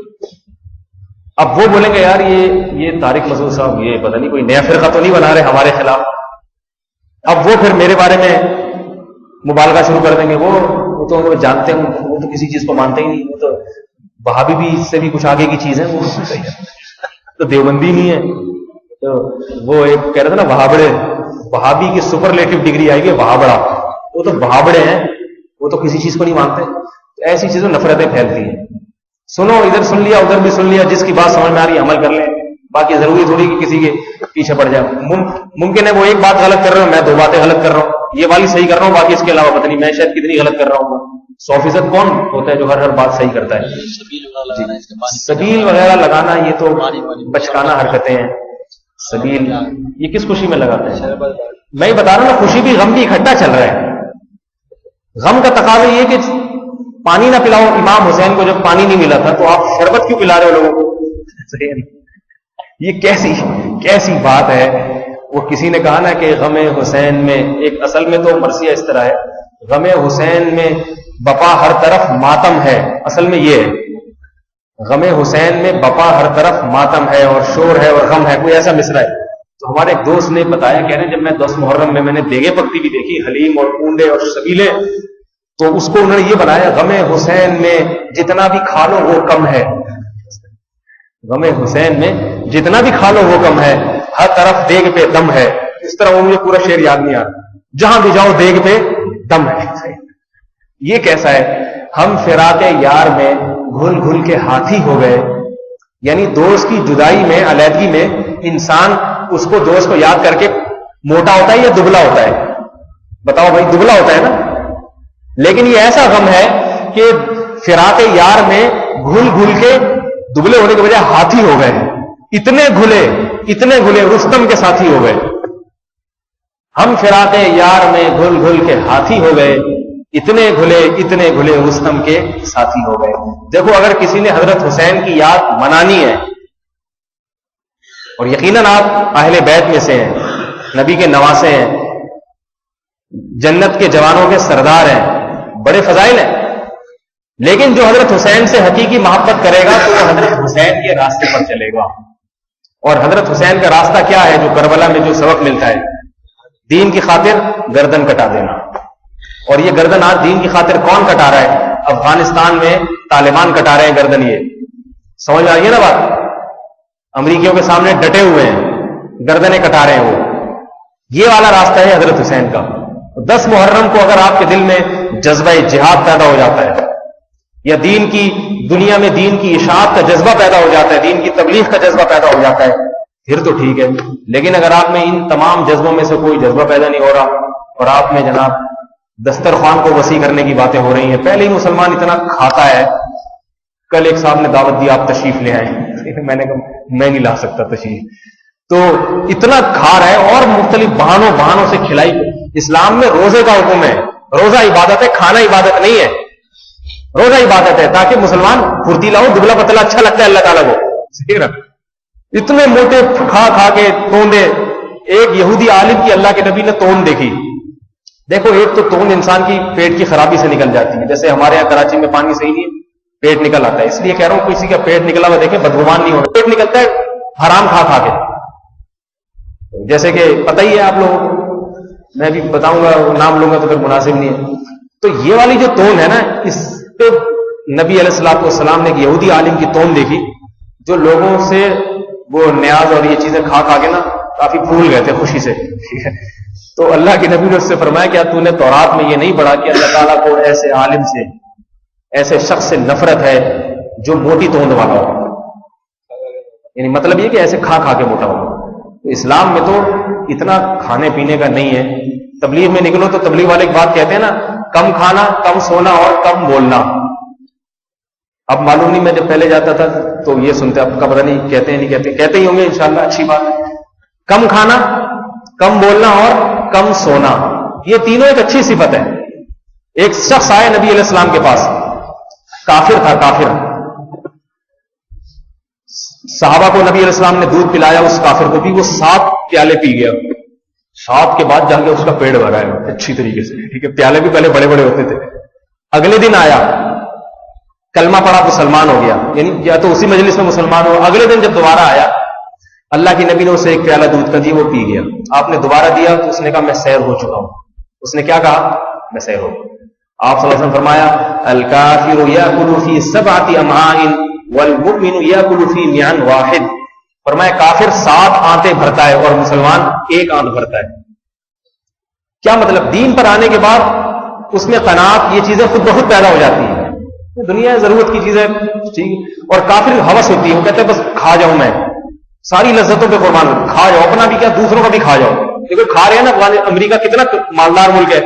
اب وہ بولیں گے یار یہ طارق مسعود صاحب یہ پتہ نہیں کوئی نیا فرقہ تو نہیں بنا رہے ہمارے خلاف. اب وہ پھر میرے بارے میں مبالغہ شروع کر دیں گے, وہ تو جانتے ہیں, وہ تو کسی چیز کو مانتے ہی نہیں, وہ تو وہابی بھی اس سے بھی کچھ آگے کی چیز ہے, وہ تو دیوبندی نہیں ہے. تو وہ ایک کہہ رہا تھا نا وہابڑے, وہابی کی سپرلیٹو ڈگری آئے گی وہابڑا, وہ تو وہابڑے ہیں, وہ تو کسی چیز کو نہیں مانتے. تو ایسی چیزوں نفرتیں پھیلتی ہیں. سنو, ادھر سن لیا ادھر بھی سن لیا, جس کی بات سمجھ میں آ رہی ہے عمل کر لیں, باقی ضروری تھوڑی کہ کسی کے پیچھے پڑ جائے. ممکن ہے وہ ایک بات غلط کر رہا ہوں, میں 2 باتیں غلط کر رہا ہوں, یہ والی صحیح کر رہا ہوں, باقی اس کے علاوہ پتہ نہیں میں شاید کتنی غلط کر رہا ہوں. 100% کون ہوتا ہے جو ہر بات صحیح کرتا ہے؟ سبیل وغیرہ لگانا یہ تو بچکانہ حرکتیں ہیں. سبیل یہ کس خوشی میں لگاتے ہیں؟ میں یہ بتا رہا ہوں نا, خوشی بھی غم بھی اکٹھا چل رہا ہے. غم کا تقاضا یہ کہ پانی نہ پلاؤ. امام حسین کو جب پانی نہیں ملا تھا تو آپ شربت کیوں پلا رہے ہو لوگوں کو؟ یہ کیسی بات ہے. وہ کسی نے کہا نا کہ غم حسین میں ایک اصل میں تو مرثیہ اس طرح ہے, غم حسین میں بپا ہر طرف ماتم ہے. اصل میں یہ ہے غم حسین میں بپا ہر طرف ماتم ہے اور شور ہے اور غم ہے, کوئی ایسا مصرع ہے. تو ہمارے ایک دوست نے بتایا, کہہ رہے جب میں 10 محرم میں نے دیگے پکتی بھی دیکھی, حلیم اور اونڈے اور شبیلے, تو اس کو انہوں نے یہ بنایا غم حسین میں جتنا بھی کھا لو وہ کم ہے. غم حسین میں جتنا بھی کھا لو وہ کم ہے, ہر طرف دیگ پہ دم ہے. اس طرح وہ مجھے پورا شعر یاد نہیں آ رہا, جہاں بھی جاؤ دیگ پہ دم ہے. یہ کیسا ہے؟ ہم فراق یار میں گھل گھل کے ہاتھی ہو گئے. یعنی دوست کی جدائی میں, علیحدگی میں انسان اس کو دوست کو یاد کر کے موٹا ہوتا ہے یا دبلا ہوتا ہے؟ بتاؤ بھائی, دبلا ہوتا ہے نا. لیکن یہ ایسا غم ہے کہ فراق یار میں گھل گھل کے دبلے ہونے کے بجائے ہاتھی ہو گئے. اتنے گھلے رستم کے ساتھی ہو گئے. ہم فراق یار میں گھل گھل کے ہاتھی ہو گئے, اتنے گھلے رستم کے ساتھی ہو گئے. دیکھو, اگر کسی نے حضرت حسین کی یاد منانی ہے, اور یقیناً آپ اہل بیت میں سے ہیں, نبی کے نواسے ہیں, جنت کے جوانوں کے سردار ہیں, بڑے فضائل ہیں, لیکن جو حضرت حسین سے حقیقی محبت کرے گا تو وہ حضرت حسین کے راستے پر چلے گا. اور حضرت حسین کا راستہ کیا ہے جو کربلا میں جو سبق ملتا ہے؟ دین کی خاطر گردن کٹا دینا. اور یہ گردن آج دین کی خاطر کون کٹا رہا ہے؟ افغانستان میں طالبان کٹا رہے ہیں گردن. یہ سمجھ میں آ رہی ہے نا بات؟ امریکیوں کے سامنے ڈٹے ہوئے ہیں, گردنیں کٹا رہے ہیں. وہ یہ والا راستہ ہے حضرت حسین کا. 10 محرم کو اگر آپ کے دل میں جذبہ جہاد پیدا ہو جاتا ہے, یا دین کی دنیا میں دین کی اشاعت کا جذبہ پیدا ہو جاتا ہے, دین کی تبلیغ کا جذبہ پیدا ہو جاتا ہے, پھر تو ٹھیک ہے. لیکن اگر آپ میں ان تمام جذبوں میں سے کوئی جذبہ پیدا نہیں ہو رہا, اور آپ میں جناب دسترخوان کو وسیع کرنے کی باتیں ہو رہی ہیں, پہلے ہی مسلمان اتنا کھاتا ہے. کل ایک صاحب نے دعوت دی, آپ تشریف لے آئیں. میں نے کہا میں نہیں لا سکتا تشریف, تو اتنا کھا رہا ہے اور مختلف بہانوں سے کھلائی. اسلام میں روزے کا حکم ہے. روزہ عبادت ہے, کھانا عبادت نہیں ہے. روزہ عبادت ہے تاکہ مسلمان پھرتیلا ہو, دبلا پتلا اچھا لگتا ہے اللہ تعالیٰ کو. اتنے موٹے کھا کے توندے. ایک یہودی عالم کی اللہ کے نبی نے توند دیکھی. دیکھو, ایک تو توند انسان کی پیٹ کی خرابی سے نکل جاتی ہے, جیسے ہمارے یہاں کراچی میں پانی صحیح نہیں, پیٹ نکل آتا ہے. اس لیے کہہ رہا ہوں کسی کا پیٹ نکلا ہوا دیکھیں بدگمان نہیں ہونا. پیٹ نکلتا ہے حرام کھا کے, جیسے کہ پتہ ہی ہے آپ لوگوں کو, میں بھی بتاؤں گا, نام لوں گا تو پھر مناسب نہیں ہے. تو یہ والی جو توند ہے نا, اس پہ نبی علیہ الصلوۃ والسلام نے ایک یہودی عالم کی توند دیکھی, جو لوگوں سے وہ نیاز اور یہ چیزیں کھا کے نا کافی پھول گئے تھے خوشی سے. تو اللہ کے نبی نے اس سے فرمایا, کیا تو نے تورات میں یہ نہیں پڑھا کہ اللہ تعالیٰ کو ایسے عالم سے, ایسے شخص سے نفرت ہے جو موٹی توند والا ہو؟ یعنی مطلب یہ کہ ایسے کھا کھا کے موٹا ہوگا. تو اسلام میں تو اتنا کھانے پینے کا نہیں ہے. تبلیغ میں نکلو تو تبلیغ والے ایک بات کہتے ہیں نا, کم کھانا, کم سونا اور کم بولنا. اب معلوم نہیں, میں جب پہلے جاتا تھا تو یہ سنتے, اب کا پتہ نہیں کہتے ہیں نہیں کہتے, کہتے ہی ہوں گے انشاءاللہ, اچھی بات ہے. کم کھانا, کم بولنا اور کم سونا, یہ تینوں ایک اچھی صفت ہے. ایک شخص آئے نبی علیہ السلام کے پاس, کافر تھا, کافر. صحابہ کو نبی علیہ السلام نے دودھ پلایا, اس کافر کو بھی, وہ 7 پیالے پی گیا. 7 کے بعد جا کے اس کا پیٹ بھرا ہے اچھی طریقے سے, ٹھیک ہے. پیالے بھی پہلے بڑے بڑے ہوتے تھے. اگلے دن آیا, کلمہ پڑا, مسلمان ہو گیا, یعنی یا تو اسی مجلس میں مسلمان ہو. اگلے دن جب دوبارہ آیا, اللہ کی نبی نے اسے ایک پیالہ دودھ کا دی, وہ پی گیا. آپ نے دوبارہ دیا تو اس نے کہا میں سیر ہو چکا ہوں. اس نے کیا کہا, میں سیر ہو. آپ صلی اللہ علیہ وسلم فرمایا, الکافر یاکل فی 7 امعاء والمؤمن یاکل فی معاء واحد. فرمایا کافر 7 آنتیں بھرتا ہے اور مسلمان 1 آنت بھرتا ہے. کیا مطلب, دین پر آنے کے بعد اس میں قناعت, یہ چیزیں خود بخود پیدا ہو جاتی ہیں. دنیا ضرورت کی چیزیں ٹھیک, اور کافر ہوس ہوتی ہے, وہ کہتے ہیں بس کھا جاؤں, میں ساری لذتوں پہ قربان ہوں, کھا جاؤ, اپنا بھی کیا دوسروں کا بھی کھا جاؤ. کیونکہ کھا رہے ہیں نا, امریکہ کتنا مالدار ملک ہے,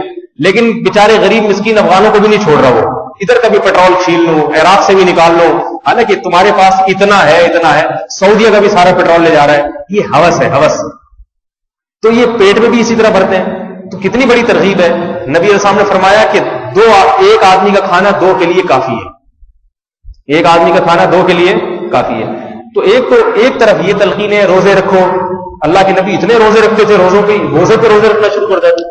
لیکن بیچارے غریب مسکین افغانوں کو بھی نہیں چھوڑ رہا. وہ ادھر کا بھی پیٹرول چھین لو, عراق سے بھی نکال لو, حالانکہ تمہارے پاس اتنا ہے, اتنا ہے. سعودیہ کا بھی سارا پیٹرول لے جا رہا ہے. یہ ہوس ہے, ہوس. تو یہ پیٹ میں بھی اسی طرح بھرتے ہیں. تو کتنی بڑی ترغیب ہے. نبی علیہ السلام نے فرمایا کہ ایک آدمی کا کھانا 2 کے لیے کافی ہے. ایک آدمی کا کھانا 2 کے لیے کافی ہے. تو ایک طرف یہ تلقین ہے, روزے رکھو. اللہ کے نبی اتنے روزے رکھتے تھے, روزے پہ روزے رکھنا شروع کر دیتے.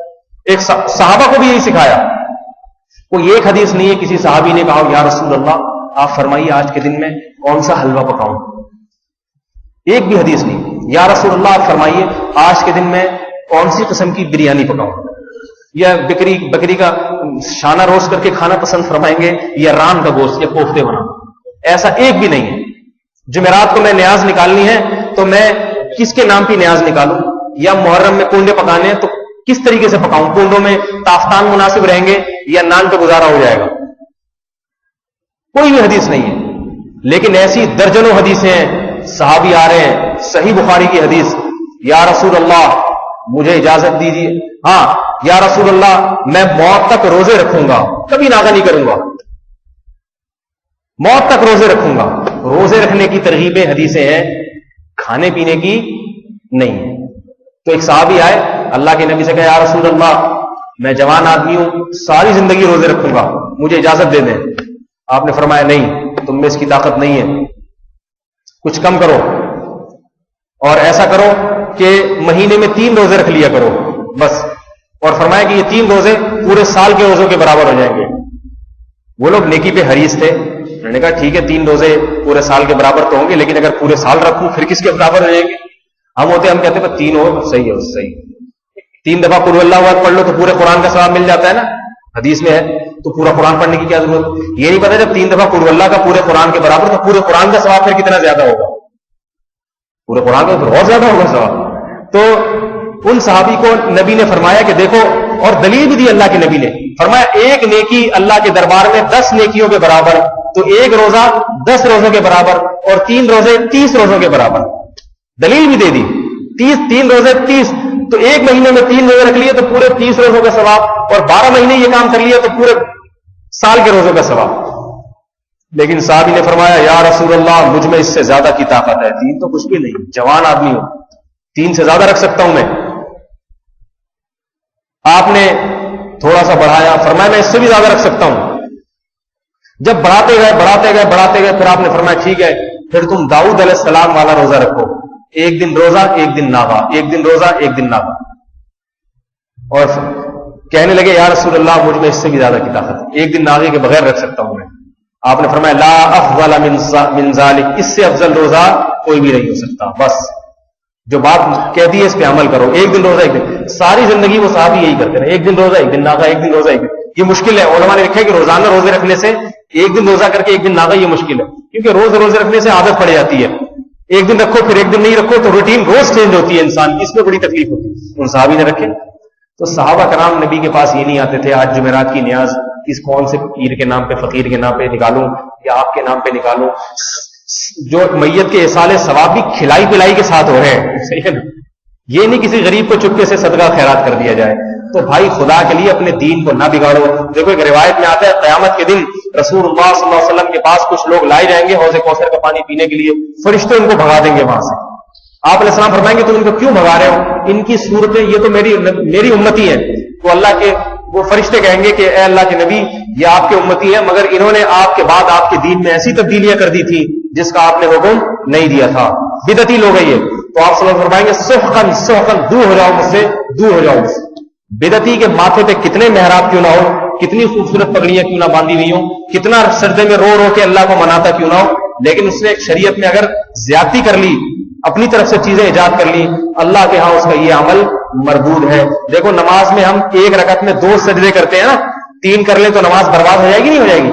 ایک صحابہ کو بھی یہی سکھایا. کوئی ایک حدیث نہیں ہے کسی صحابی نے کہا یا رسول اللہ آپ فرمائیے آج کے دن میں کون سا حلوہ پکاؤں. ایک بھی حدیث نہیں. یا رسول اللہ آپ فرمائیے آج کے دن میں کون سی قسم کی بریانی پکاؤں, یا بکری کا شانہ روسٹ کر کے کھانا پسند فرمائیں گے, یا ران کا گوشت یا کوفتے بنا. ایسا ایک بھی نہیں ہے. جمعرات کو میں نیاز نکالنی ہے تو میں کس کے نام پہ نیاز نکالوں, یا محرم میں کنڈے پکانے ہیں تو کس طریقے سے پکاؤں, کنڈوں میں تافتان مناسب رہیں گے یا نان پہ گزارا ہو جائے گا. کوئی بھی حدیث نہیں ہے. لیکن ایسی درجنوں حدیثیں ہیں. صحابی آ رہے ہیں, صحیح بخاری کی حدیث, یا رسول اللہ مجھے اجازت دیجیے, ہاں یا رسول اللہ میں موت تک روزے رکھوں گا, کبھی ناغہ نہیں کروں گا, موت تک روزے رکھوں گا. روزے رکھنے کی ترغیبیں حدیثیں ہیں, کھانے پینے کی نہیں. تو ایک صحابی آئے, اللہ کے نبی سے کہا یا رسول اللہ میں جوان آدمی ہوں, ساری زندگی روزے رکھوں گا, مجھے اجازت دے دیں. آپ نے فرمایا نہیں, تم میں اس کی طاقت نہیں ہے, کچھ کم کرو, اور ایسا کرو کہ مہینے میں 3 روزے رکھ لیا کرو بس. اور فرمایا کہ یہ 3 روزے پورے سال کے روزوں کے برابر ہو جائیں گے. وہ لوگ نیکی پہ حریص تھے. انہوں نے کہا ٹھیک ہے 3 روزے پورے سال کے برابر تو ہوں گے, لیکن اگر پورے سال رکھوں پھر کس کے برابر ہو جائیں گے. ہم کہتے ہیں 3 ہو صحیح ہے, صحیح. 3 دفعہ قل اللہ احد پڑھ لو تو پورے قرآن کا ثواب مل جاتا ہے نا, حدیث میں ہے. تو پورا قرآن پڑھنے کی کیا ضرورت. یہ نہیں پتا جب 3 دفعہ قل اللہ کا پورے قرآن کے برابر, تو پورے قرآن کا ثواب پھر کتنا زیادہ ہوگا, پورے قرآن کا بہت زیادہ ہوگا ثواب. تو ان صحابی کو نبی نے فرمایا کہ دیکھو, اور دلیل بھی دی اللہ کے نبی نے, فرمایا ایک نیکی اللہ کے دربار میں 10 نیکیوں کے برابر, تو ایک روزہ 10 روزوں کے برابر, اور 3 روزے 30 روزوں کے برابر. دلیل بھی دے دی, 3 روزے 30, تو ایک مہینے میں 3 روزے رکھ لیے تو پورے 30 روزوں کا ثواب, اور 12 مہینے یہ کام کر لیا تو پورے سال کے روزوں کا ثواب. لیکن صحابی نے فرمایا یا رسول اللہ مجھ میں اس سے زیادہ کی طاقت ہے. 3 تو کچھ بھی نہیں, جوان آدمی ہوں, 3 سے زیادہ رکھ سکتا ہوں میں. آپ نے تھوڑا سا بڑھایا, فرمایا میں اس سے بھی زیادہ رکھ سکتا ہوں. جب بڑھاتے گئے پھر آپ نے فرمایا ٹھیک ہے پھر تم داؤد علیہ السلام والا روزہ رکھو, 1 دن روزہ 1 دن ناغا, 1 دن روزہ 1 دن ناغا. اور کہنے لگے یا رسول اللہ مجھ میں اس سے بھی زیادہ کی طاقت ہے, 1 دن ناغے کے بغیر رکھ سکتا ہوں میں. آپ نے فرمایا لا افضل من ذلک, اس سے افضل روزہ کوئی بھی نہیں ہو سکتا. بس جو بات کہہ دی ہے اس پہ عمل کرو. 1 دن روزہ 1 دن, ساری زندگی وہ صحابی یہی کرتے رہے, 1 دن روزہ 1 دن ناغا, 1 دن روزہ 1 دن. یہ مشکل ہے, علماء نے لکھا ہے کہ روزانہ روزے رکھنے سے 1 دن روزہ کر کے 1 دن ناغا یہ مشکل ہے, کیونکہ روزے رکھنے سے عادت پڑ جاتی ہے. 1 دن رکھو پھر 1 دن نہیں رکھو تو روٹین روز چینج ہوتی ہے انسان کی, اس میں بڑی تکلیف ہوتی ہے. ان صحابی نے رکھے. تو صحابہ کرام نبی کے پاس یہ نہیں آتے تھے آج جمعرات کی نیاز کس کون سے پیر کے نام پہ, فقیر کے نام پہ نکالوں یا آپ کے نام پہ نکالوں. جو میت کے ایصال ثواب بھی کھلائی پلائی کے ساتھ ہو رہے ہیں، صحیح ہے نا؟ یہ نہیں کسی غریب کو چپکے سے صدقہ خیرات کر دیا جائے. تو بھائی خدا کے لیے اپنے دین کو نہ بگاڑو. دیکھو ایک روایت میں آتا ہے قیامت کے دن رسول اللہ صلی اللہ علیہ وسلم کے پاس کچھ لوگ لائے جائیں گے حوض کوثر کا پانی پینے کے لیے، فرشتے ان کو بھگا دیں گے وہاں سے. آپ علیہ السلام فرمائیں گے تم ان کو کیوں بھگا رہے ہو؟ ان کی صورتیں یہ تو میری امتی ہے. تو اللہ کے وہ فرشتے کہیں گے کہ اے اللہ کے نبی یہ آپ کے امتی ہیں، مگر انہوں نے آپ کے بعد آپ کے دین میں ایسی تبدیلیاں کر دی تھی جس کا آپ نے حکم نہیں دیا تھا، بدعتی لوگ ہیں یہ. تو آپ صلی اللہ علیہ وسلم فرمائیں گے سحقن سحقن، دور ہو جاؤ مجھ سے، دور ہو جاؤ مجھ سے. بدعتی کے ماتھے پہ کتنے محراب کیوں نہ ہو، کتنی خوبصورت پگڑیاں کیوں نہ باندھی ہوئی ہوں، کتنا سجدے میں رو رو کے اللہ کو مناتا کیوں نہ ہو، لیکن اس نے ایک شریعت میں اگر زیادتی کر لی، اپنی طرف سے چیزیں ایجاد کر لی، اللہ کے ہاں اس کا یہ عمل مردود ہے. دیکھو نماز میں ہم ایک رکعت میں 2 سجدے کرتے ہیں نا، 3 کر لیں تو نماز برباد ہو جائے گی نہیں ہو جائے گی؟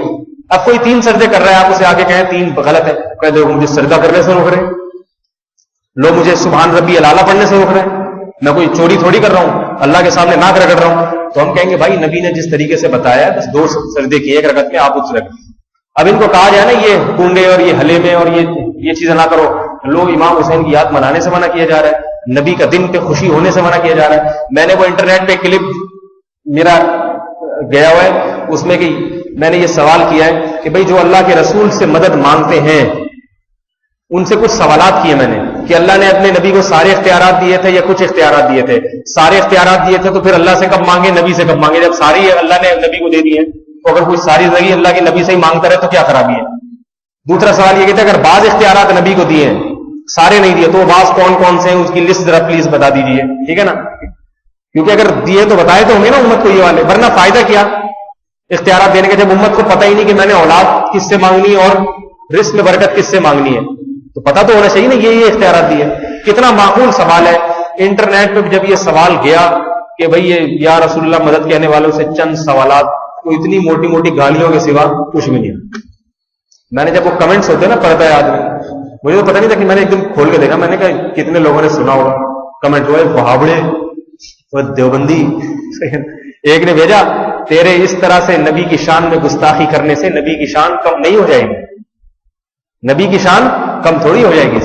اب کوئی 3 سجدے کر رہا ہے، آپ اسے آگے کہیں 3 غلط ہے، کہ دیکھو مجھے سجدہ کرنے سے روک رہے ہیں لوگ، مجھے سبحان ربی الاعلیٰ پڑھنے سے روک رہے ہیں، میں کوئی چوری تھوڑی کر رہا ہوں، اللہ کے سامنے ناک رگڑ رہا ہوں. تو ہم کہیں گے بھائی نبی نے جس طریقے سے بتایا ہے بس 2 سجدے کی ایک رکعت میں آپ اس رکھ. اب ان کو کہا جائے نا یہ کنڈے اور یہ حلے میں اور یہ چیزیں نہ کرو، لوگ امام حسین کی یاد منانے سے منع کیا جا رہا ہے، نبی کا دن پہ خوشی ہونے سے منع کیا جا رہا ہے. میں نے وہ انٹرنیٹ پہ کلپ میرا گیا ہوا ہے، اس میں کہ میں نے یہ سوال کیا ہے کہ بھئی جو اللہ کے رسول سے مدد مانگتے ہیں ان سے کچھ سوالات کیے میں نے کہ اللہ نے اپنے نبی کو سارے اختیارات دیے تھے یا کچھ اختیارات دیے تھے؟ سارے اختیارات دیے تھے تو پھر اللہ سے کب مانگے، نبی سے کب مانگے؟ جب ساری اللہ نے نبی کو دے دی ہے تو اگر کوئی ساری زندگی اللہ کے نبی سے ہی مانگتا رہے تو کیا خرابی ہے؟ دوسرا سوال یہ کہتے ہیں اگر بعض اختیارات نبی کو دیے ہیں سارے نہیں دیے تو وہ بعض کون کون سے ہیں اس کی لسٹ ذرا پلیز بتا دیجیے، ٹھیک ہے نا؟ کیونکہ اگر دیے تو بتائے تو ہوں گے نا امت کو یہ والے، ورنہ فائدہ کیا اختیارات دینے کا جب امت کو پتہ ہی نہیں کہ میں نے اولاد کس سے مانگنی اور رزق میں برکت کس سے مانگنی ہے. تو پتہ تو ہونا چاہیے نا یہ اختیارات دیے. کتنا معقول سوال ہے. انٹرنیٹ پہ جب یہ سوال گیا کہ بھئی یہ یا رسول اللہ مدد کہنے والوں سے چند سوالات، تو اتنی موٹی موٹی گالیوں کے سوا کچھ بھی نہیں. میں نے جب وہ کمنٹس ہوتے ہیں نا پڑھتا ہے آدمی، مجھے تو پتہ نہیں تھا کہ میں نے ایک دن کھول کے دیکھا، میں نے کہا کتنے لوگوں نے سنا ہوگا کمنٹ، وہ وہابڑے، وہ دیوبندی. ایک نے بھیجا تیرے اس طرح سے نبی کی شان میں گستاخی کرنے سے نبی کی شان کم نہیں ہو جائے گی، نبی کی شان کم تھوڑی ہو جائے گی.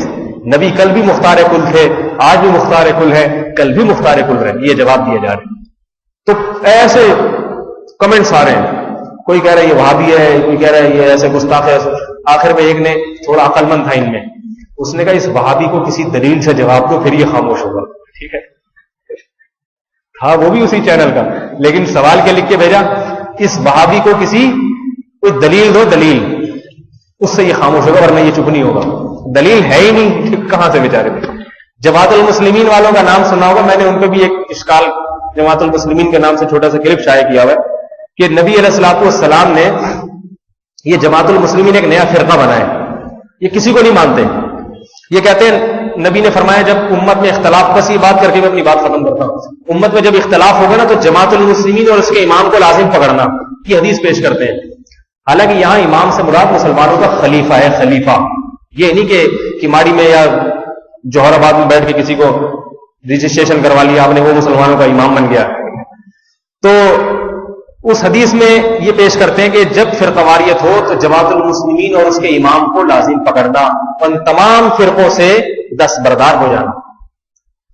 نبی کل بھی مختار کل تھے، آج بھی مختار کل ہے، کل بھی مختار کل رہے. یہ جواب دیا جا رہا ہے. تو ایسے کمنٹس آ رہے ہیں، کوئی کہہ رہا ہے یہ وہابی ہے، کوئی کہہ رہا ہے یہ ایسے گستاخ ہے. آخر میں ایک نے تھوڑا عقل مند تھا ان میں، اس نے کہا اس وہابی کو کسی دلیل سے جواب دو پھر یہ خاموش ہوگا. ٹھیک ہے، تھا وہ بھی اسی چینل کا، لیکن سوال کے لکھ کے بھیجا اس وہابی کو کوئی دلیل دو، دلیل، اس سے یہ خاموش ہوگا ورنہ یہ چپ نہیں ہوگا. دلیل ہے ہی نہیں، کہاں سے بیچارے تھے. جماعت المسلمین والوں کا نام سنا ہوگا، میں نے ان پہ بھی ایک اشکال جماعت المسلمین کے نام سے چھوٹا سا کلپ شائع کیا ہوا ہے کہ نبی علیہ الصلوۃ والسلام نے یہ جماعت المسلمین ایک نیا فرقہ بنایا. یہ کسی کو نہیں مانتے. یہ کہتے ہیں نبی نے فرمایا جب امت میں اختلاف، بس یہ بات کر کے میں اپنی بات ختم کرتا ہوں، امت میں جب اختلاف ہوگا نا تو جماعت المسلمین اور اس کے امام کو لازم پکڑنا، یہ حدیث پیش کرتے ہیں. حالانکہ یہاں امام سے مراد مسلمانوں کا خلیفہ ہے. خلیفہ یہ نہیں کہ ماڑی میں یا جوہر آباد میں بیٹھ کے کسی کو رجسٹریشن کروا لیا آپ نے، وہ مسلمانوں کا امام بن گیا. تو اس حدیث میں یہ پیش کرتے ہیں کہ جب فرقواریت ہو تو جماعت المسلمین اور اس کے امام کو لازم پکڑنا، ان تمام فرقوں سے دستبردار ہو جانا.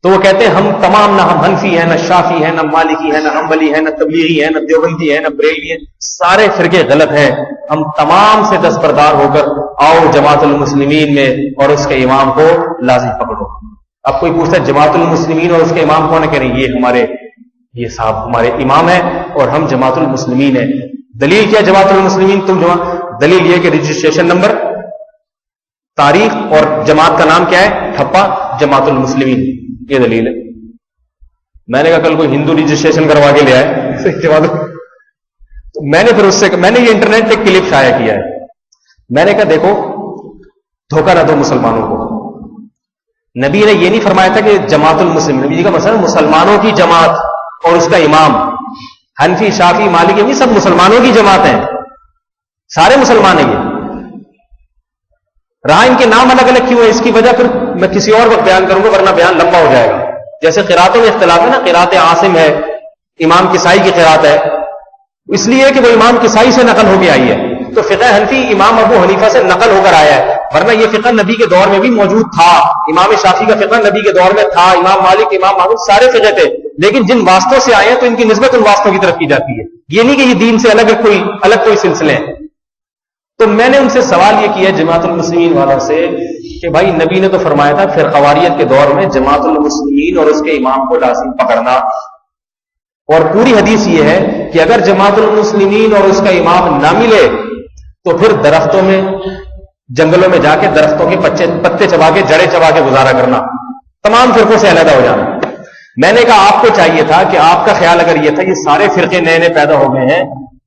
تو وہ کہتے ہیں ہم تمام، نہ ہم حنفی ہیں، نہ شافی ہیں، نہ مالکی ہیں، نہ حنبلی ہیں، نہ تبلیغی ہیں، نہ دیوبندی ہیں، نہ بریلوی ہیں، سارے فرقے غلط ہیں. ہم تمام سے دستبردار ہو کر آؤ جماعت المسلمین میں اور اس کے امام کو لازم پکڑو. اب کوئی پوچھتا ہے جماعت المسلمین اور اس کے امام کون ہے؟ کہہ رہے ہیں یہ صاحب ہمارے امام ہیں اور ہم جماعت المسلمین ہیں. دلیل کیا جماعت المسلمین؟ دلیل یہ کہ رجسٹریشن نمبر، تاریخ اور جماعت کا نام کیا ہے؟ ٹھپا جماعت المسلمین. یہ دلیل ہے. میں نے کہا کل کوئی ہندو رجسٹریشن کروا کے لے آئے. میں نے پھر اس سے میں نے یہ انٹرنیٹ پہ کلپ شائع کیا ہے. میں نے کہا دیکھو دھوکہ نہ دو مسلمانوں کو. نبی نے یہ نہیں فرمایا تھا کہ جماعت المسلمین، نبی جی کا مسئلہ مسلمانوں کی جماعت اور اس کا امام. حنفی، شافی، مالکی، یہ سب مسلمانوں کی جماعت ہیں، سارے مسلمان ہیں. یہ رہا ان کے نام الگ الگ کیوں ہے، اس کی وجہ پھر میں کسی اور وقت بیان کروں گا ورنہ بیان لمبا ہو جائے گا. جیسے قراتوں میں اختلاف ہے نا، قرات عاصم ہے، امام کسائی کی قرات ہے، اس لیے کہ وہ امام کسائی سے نقل ہو کے آئی ہے. تو فقہ حنفی امام ابو حنیفہ سے نقل ہو کر آیا ہے، ورنہ یہ فقہ نبی کے دور میں بھی موجود تھا. امام شافعی کا فقہ نبی کے دور میں تھا، امام مالک، امام محمود سارے فقہ تھے، لیکن جن واسطوں سے آئے ہیں تو ان کی نسبت ان واسطوں کی طرف کی جاتی ہے. یہ نہیں کہ یہ دین سے الگ کوئی سلسلے ہیں. تو میں نے ان سے سوال یہ کیا جماعت المسلمین والوں سے کہ بھائی نبی نے تو فرمایا تھا فرقواریت کے دور میں جماعت المسلمین اور اس کے امام کو لازم پکڑنا، اور پوری حدیث یہ ہے کہ اگر جماعت المسلمین اور اس کا امام نہ ملے تو پھر درختوں میں، جنگلوں میں جا کے درختوں کے پتے چبا کے، جڑیں چبا کے گزارا کرنا، تمام فرقوں سے علیحدہ ہو جانا. میں نے کہا آپ کو چاہیے تھا کہ آپ کا خیال اگر یہ تھا یہ سارے فرقے نئے نئے پیدا ہو گئے ہیں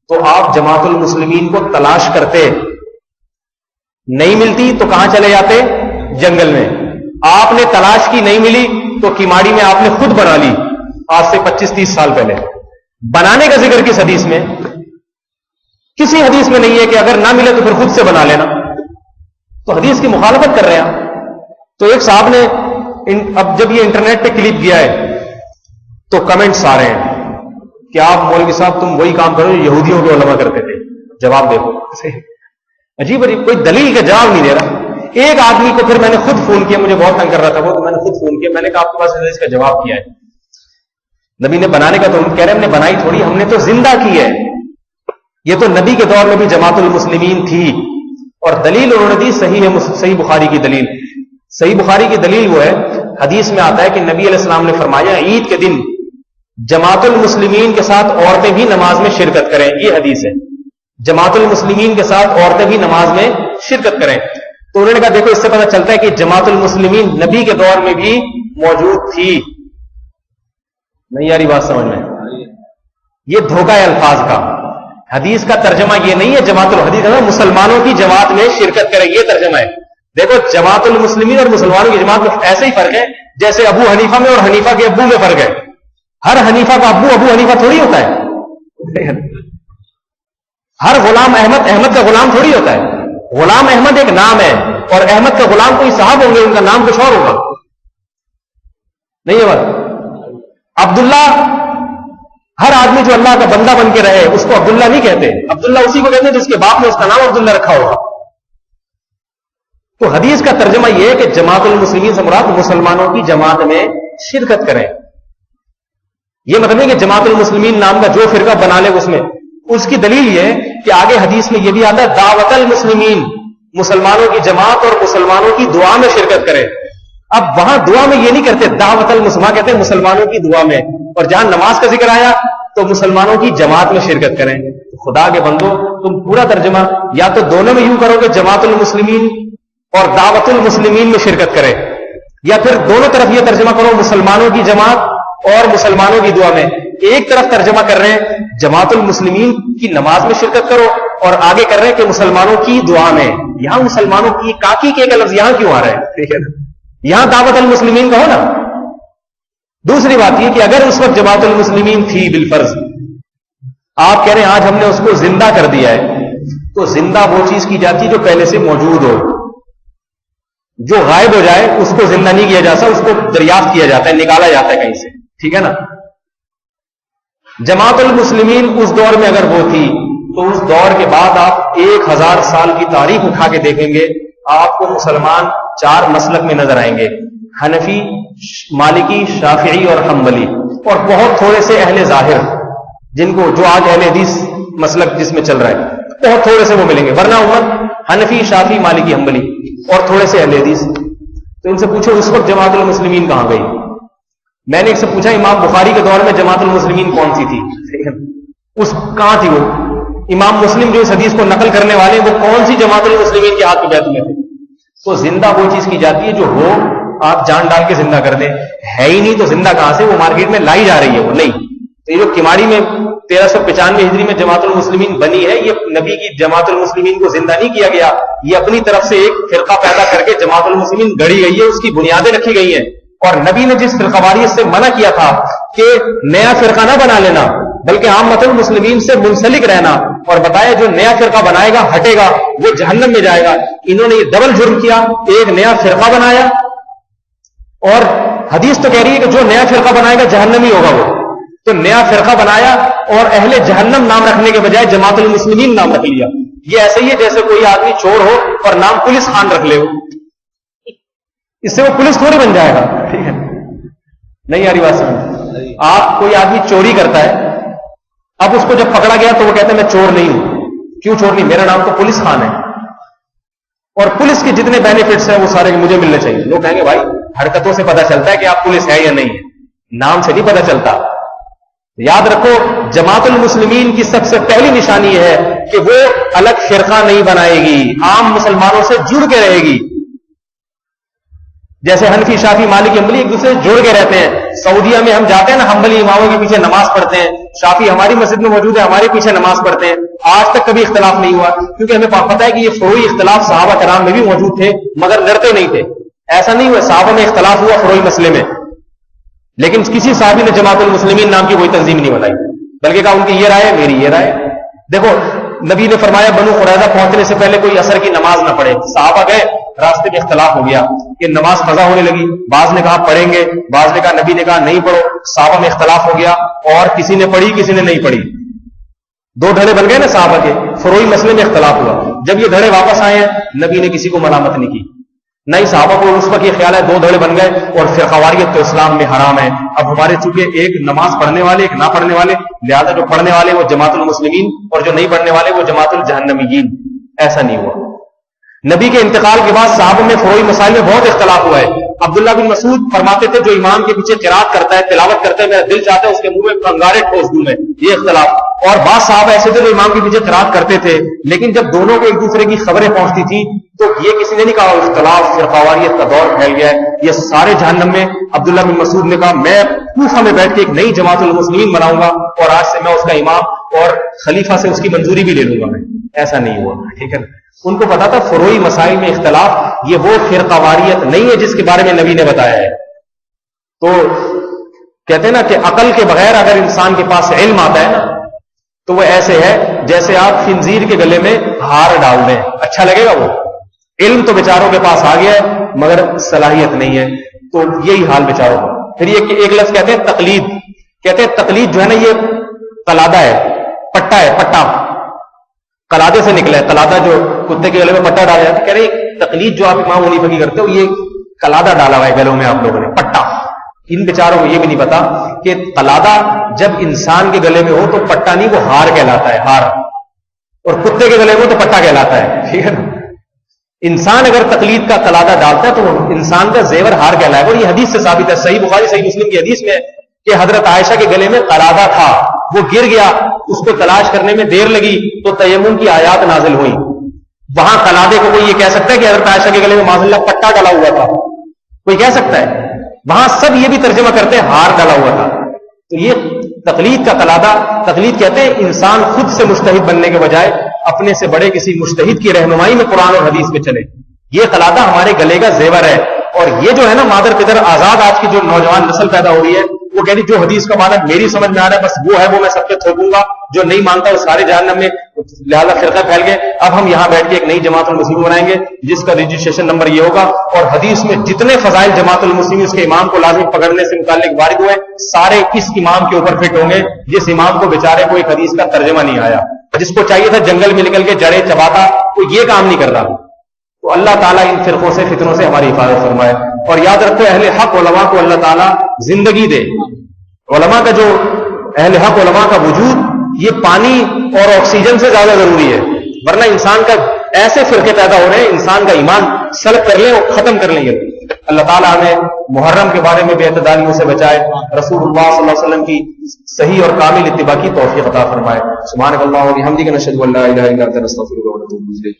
تو آپ جماعت المسلمین کو تلاش کرتے، نہیں ملتی تو کہاں چلے جاتے؟ جنگل میں. آپ نے تلاش کی، نہیں ملی تو کیماڑی میں آپ نے خود بنا لی، آج سے 25-30 سال پہلے. بنانے کا ذکر کس حدیث میں؟ کسی حدیث میں نہیں ہے کہ اگر نہ ملے تو پھر خود سے بنا لینا. تو حدیث کی مخالفت کر رہے ہیں. تو ایک صاحب نے اب جب یہ انٹرنیٹ پہ کلپ گیا ہے تو کمنٹس آ رہے ہیں کہ آپ مولوی صاحب تم وہی کام کرو جو یہودیوں کے علماء کرتے تھے. جواب دیکھو، عجیب عجیب، کوئی دلیل کا جواب نہیں دے رہا. ایک آدمی کو پھر میں نے خود فون کیا، مجھے بہت تنگ کر رہا تھا وہ، تو میں نے خود فون کیا. میں نے کہا آپ کے پاس اس کا جواب کیا ہے؟ نبی نے بنانے کا تو ہم کہہ رہے ہیں ہم نے بنائی تھوڑی، ہم نے تو زندہ کی ہے. یہ تو نبی کے دور میں بھی جماعت المسلمین تھی، اور دلیل انہوں نے دی صحیح بخاری کی دلیل. صحیح بخاری کی دلیل وہ ہے، حدیث میں آتا ہے کہ نبی علیہ السلام نے فرمایا عید کے دن جماعت المسلمین کے ساتھ عورتیں بھی نماز میں شرکت کریں. یہ حدیث ہے، جماعت المسلمین کے ساتھ عورتیں بھی نماز میں شرکت کریں. تو انہوں نے کہا دیکھو اس سے پتہ چلتا ہے کہ جماعت المسلمین نبی کے دور میں بھی موجود تھی. نہیں یاری بات سمجھ میں؟ یہ دھوکہ ہے الفاظ کا. حدیث کا ترجمہ یہ نہیں ہے جماعت الحدیث مسلمانوں کی جماعت میں شرکت کریں، یہ ترجمہ ہے. دیکھو جماعت المسلمین اور مسلمانوں کی جماعت میں ایسے ہی فرق ہے جیسے ابو حنیفہ میں اور حنیفہ کے ابو میں فرق ہے. ہر حنیفہ کا ابو حنیفہ تھوڑی ہوتا ہے. ہر غلام احمد کا غلام تھوڑی ہوتا ہے. غلام احمد ایک نام ہے، اور احمد کا غلام کوئی صاحب ہوں گے، ان کا نام کچھ اور ہوگا. نہیں ہے بات؟ عبداللہ، ہر آدمی جو اللہ کا بندہ بن کے رہے اس کو عبداللہ نہیں کہتے. عبداللہ اسی کو کہتے ہیں جس کے باپ نے اس کا نام عبداللہ رکھا ہوگا. تو حدیث کا ترجمہ یہ ہے کہ جماعت المسلمین سے مراد مسلمانوں کی جماعت میں شرکت کریں. یہ مطلب نہیں کہ جماعت المسلمین نام کا جو فرقہ بنا لے اس میں. اس کی دلیل یہ ہے کہ آگے حدیث میں یہ بھی آتا ہے دعوت المسلمین، مسلمانوں کی جماعت اور مسلمانوں کی دعا میں شرکت کرے. اب وہاں دعا میں یہ نہیں کہتے دعوت المسلمان، کہتے ہیں مسلمانوں کی دعا میں. اور جہاں نماز کا ذکر آیا تو مسلمانوں کی جماعت میں شرکت کریں. خدا کے بندو تم پورا ترجمہ یا تو دونوں میں یوں کرو کہ جماعت المسلمین اور دعوت المسلمین میں شرکت کرے، یا پھر دونوں طرف یہ ترجمہ کرو مسلمانوں کی جماعت اور مسلمانوں کی دعا میں. ایک طرف ترجمہ کر رہے ہیں جماعت المسلمین کی نماز میں شرکت کرو، اور آگے کر رہے ہیں کہ مسلمانوں کی دعا میں. یہاں مسلمانوں کی کاکی کے لفظ یہاں کیوں آ رہا ہے؟ ٹھیک ہے نا، یہاں دعوت المسلمین کا ہو نا. دوسری بات یہ کہ اگر اس وقت جماعت المسلمین تھی بالفرض، آپ کہہ رہے ہیں آج ہم نے اس کو زندہ کر دیا ہے، تو زندہ وہ چیز کی جاتی جو پہلے سے موجود ہو. جو غائب ہو جائے اس کو زندہ نہیں کیا جاتا، اس کو دریافت کیا جاتا ہے، نکالا جاتا ہے کہیں سے. ٹھیک ہے نا. جماعت المسلمین اس دور میں اگر وہ تھی تو اس دور کے بعد آپ 1000 سال کی تاریخ اٹھا کے دیکھیں گے، آپ کو مسلمان 4 مسلک میں نظر آئیں گے: حنفی، مالکی، شافعی اور حنبلی. اور بہت تھوڑے سے اہل ظاہر، جن کو جو آج اہل حدیث مسلک جس میں چل رہا ہے، بہت تھوڑے سے وہ ملیں گے. ورنہ امت حنفی، شافعی، مالکی، حنبلی اور تھوڑے سے اہل حدیث. تو ان سے پوچھو اس وقت جماعت المسلمین کہاں گئی؟ میں نے ایک سے پوچھا امام بخاری کے دور میں جماعت المسلمین کون سی تھی؟ اس کہاں تھی وہ؟ امام مسلم جو اس حدیث کو نقل کرنے والے وہ کون سی جماعت المسلمین کے ہاتھ میں بیعت میں تھے؟ تو زندہ وہ چیز کی جاتی ہے جو ہو آپ جان ڈال کے زندہ کر دیں. ہے ہی نہیں تو زندہ کہاں سے؟ وہ مارکیٹ میں لائی جا رہی ہے، وہ نہیں. تو یہ جو کماڑی میں 1395 ہجری میں جماعت المسلمین بنی ہے، یہ نبی کی جماعت المسلمین کو زندہ نہیں کیا گیا، یہ اپنی طرف سے ایک فرقہ پیدا کر کے جماعت المسلمین گڑی گئی ہے، اس کی بنیادیں رکھی گئی ہیں. اور نبی نے جس فرقہ واریت سے منع کیا تھا کہ نیا فرقہ نہ بنا لینا بلکہ عامت المسلمین سے منسلک رہنا، اور بتایا جو نیا فرقہ بنائے گا ہٹے گا وہ جہنم میں جائے گا. انہوں نے یہ ڈبل جرم کیا، ایک نیا فرقہ بنایا، اور حدیث تو کہہ رہی ہے کہ جو نیا فرقہ بنائے گا جہنمی ہوگا وہ. تو نیا فرقہ بنایا اور اہل جہنم نام رکھنے کے بجائے جماعت المسلمین نام رکھ لیا. یہ ایسا ہی ہے جیسے کوئی آدمی چور ہو اور نام پولیس خان رکھ لے ہو، اس سے وہ پولیس تھوڑی بن جائے گا، ٹھیک ہے؟ نہیں آ رہی بات سمجھ؟ آپ کوئی آدمی چوری کرتا ہے، اب اس کو جب پکڑا گیا تو وہ کہتا ہے میں چور نہیں ہوں. کیوں چور نہیں؟ میرا نام تو پولیس خان ہے، اور پولیس کے جتنے بینیفٹس ہیں وہ سارے مجھے ملنے چاہیے. لوگ کہیں گے بھائی حرکتوں سے پتہ چلتا ہے کہ آپ پولیس ہے یا نہیں ہے، نام سے نہیں پتہ چلتا. یاد رکھو جماعت المسلمین کی سب سے پہلی نشانی یہ ہے کہ وہ الگ فرقہ نہیں بنائے گی، عام مسلمانوں سے جڑ کے رہے گی. جیسے حنفی، شافعی، مالکی، حنبلی ایک دوسرے سے جڑ کے رہتے ہیں. سعودیہ میں ہم جاتے ہیں نا، حنبلی اماموں کے پیچھے نماز پڑھتے ہیں، شافعی ہماری مسجد میں موجود ہے، ہمارے پیچھے نماز پڑھتے ہیں. آج تک کبھی اختلاف نہیں ہوا، کیونکہ ہمیں پتہ ہے کہ یہ فروعی اختلاف صحابہ کرام میں بھی موجود تھے مگر لڑتے نہیں تھے. ایسا نہیں ہوا صحابہ میں اختلاف ہوا فروعی مسئلے میں، لیکن کسی صحابی نے جماعت المسلمین نام کی کوئی تنظیم نہیں بنائی، بلکہ کہا ان کی یہ رائے ہے، میری یہ رائے. دیکھو نبی نے فرمایا بنو قریظہ پہنچنے سے پہلے کوئی عصر کی نماز نہ پڑھے. صحابہ گئے، راستے میں اختلاف ہو گیا کہ نماز قضا ہونے لگی. بعض نے کہا پڑھیں گے، بعض نے کہا، نبی نے کہا نہیں پڑھو. صحابہ میں اختلاف ہو گیا اور کسی نے پڑھی کسی نے نہیں پڑھی. دو دھڑے بن گئے نا صحابہ کے، فروعی مسئلے میں اختلاف ہوا. جب یہ دھڑے واپس آئے ہیں نبی نے کسی کو ملامت نہیں کی. نہیں، صحابہ کو اس وقت یہ خیال ہے دو دھڑے بن گئے اور فرقواریت تو اسلام میں حرام ہے. اب ہمارے چونکہ ایک نماز پڑھنے والے ایک نہ پڑھنے والے، لہذا جو پڑھنے والے وہ جماعت المسلمین اور جو نہیں پڑھنے والے وہ جماعت الجہنمیین. ایسا نہیں ہوا. نبی کے انتقال کے بعد صحابہ میں فروعی مسائل میں بہت اختلاف ہوا ہے. عبداللہ بن مسعود فرماتے تھے جو امام کے پیچھے قرات کرتا ہے، تلاوت کرتا ہے، میرا دل چاہتا ہے اس کے منہ میں کنگارے ٹھوس دوں میں. یہ اختلاف. اور بعض صحابہ ایسے تھے جو امام کے پیچھے قرات کرتے تھے، لیکن جب دونوں کو ایک دوسرے کی خبریں پہنچتی تھی تو یہ کسی نے نہیں کہا اختلاف فرقواریت کا دور پھیل گیا ہے، یہ سارے جہنم میں. عبداللہ بن مسعود نے کہا میں کوفہ میں بیٹھ کے ایک نئی جماعت المسلمین بناؤں گا اور آج سے میں اس کا امام اور خلیفہ سے اس کی منظوری بھی لے لوں گا. میں ایسا نہیں ہوا، ٹھیک ہے نا؟ ان کو پتا تھا فروعی مسائل میں اختلاف یہ وہ فرقہ واریت نہیں ہے جس کے بارے میں نبی نے بتایا ہے. تو کہتے ہیں نا کہ عقل کے بغیر اگر انسان کے پاس علم آتا ہے نا تو وہ ایسے ہے جیسے آپ خنزیر کے گلے میں ہار ڈال دیں، اچھا لگے گا وہ. علم تو بیچاروں کے پاس آ گیا ہے مگر صلاحیت نہیں ہے، تو یہی حال بیچاروں کا. پھر یہ ایک لفظ کہتے ہیں تقلید. کہتے ہیں تقلید جو ہے نا یہ قلادہ ہے، پٹا ہے، پٹا قلادے سے نکلا ہے. قلادہ جو کتے کے گلے میں پٹا ڈالا جاتا ہے، کہہ رہے تقلید جو آپ امام حنیفہ کی کرتے ہو یہ قلادہ ڈالا ہوا ہے گلوں میں آپ لوگوں نے، پٹا. ان بیچاروں کو یہ بھی نہیں پتا کہ قلادہ جب انسان کے گلے میں ہو تو پٹا نہیں، وہ ہار کہلاتا ہے، ہار. اور کتے کے گلے میں تو پٹا کہلاتا ہے، ٹھیک ہے نا؟ انسان اگر تقلید کا قلادہ ڈالتا ہے تو انسان کا زیور ہار کہلائے گا. اور یہ حدیث سے ثابت ہے، صحیح بخاری صحیح مسلم کی حدیث میں کہ حضرت عائشہ کے گلے میں قلادہ تھا، وہ گر گیا، اس کو تلاش کرنے میں دیر لگی تو تیمم کی آیات نازل ہوئی. وہاں قلادے کو کوئی یہ کہہ سکتا ہے کہ حضرت عائشہ کے گلے میں معاذ اللہ پٹا ڈلا ہوا تھا؟ کوئی کہہ سکتا ہے؟ وہاں سب یہ بھی ترجمہ کرتے ہیں ہار ڈلا ہوا تھا. تو یہ تقلید کا قلادہ. تقلید کہتے ہیں انسان خود سے مجتہد بننے کے بجائے اپنے سے بڑے کسی مجتہد کی رہنمائی میں قرآن اور حدیث میں چلے. یہ قلادہ ہمارے گلے کا زیور ہے. اور یہ جو ہے نا مادر پدر آزاد آج کی جو نوجوان نسل پیدا ہو رہی ہے وہ کہہ رہی جو حدیث کا معنی میری سمجھ میں آ رہا ہے بس وہ ہے، وہ میں سب پہ تھوپوں گا، جو نہیں مانتا وہ سارے جہنم میں. لہذا فرقہ پھیل گئے. اب ہم یہاں بیٹھ کے ایک نئی جماعت المسلمین بنائیں گے جس کا رجسٹریشن نمبر یہ ہوگا، اور حدیث میں جتنے فضائل جماعت المسلمین اس کے امام کو لازم پکڑنے سے متعلق وارد ہوئے سارے اس امام کے اوپر فٹ ہوں گے جس امام کو بیچارے کو ایک حدیث کا ترجمہ نہیں آیا، جس کو چاہیے تھا جنگل میں نکل کے جڑے چباتا، وہ یہ کام نہیں کر رہا. تو اللہ تعالیٰ ان فرقوں سے فتنوں سے ہماری حفاظت فرمائے. اور یاد رکھو اہل حق علماء کو اللہ تعالیٰ زندگی دے. علماء کا جو اہل حق علماء کا وجود یہ پانی اور آکسیجن سے زیادہ ضروری ہے، ورنہ انسان کا ایسے فرقے پیدا ہو رہے ہیں انسان کا ایمان سلب کر لیں اور ختم کر لیں گے. اللہ تعالیٰ ہمیں محرم کے بارے میں بے اعتدالیوں سے بچائے، رسول اللہ صلی اللہ علیہ وسلم کی صحیح اور کامل اتباع کی توفیق عطا فرمائے. سبحانک اللہم و بحمدک نشہد ان لا الہ الا انت نستغفرک و نتوب الیک.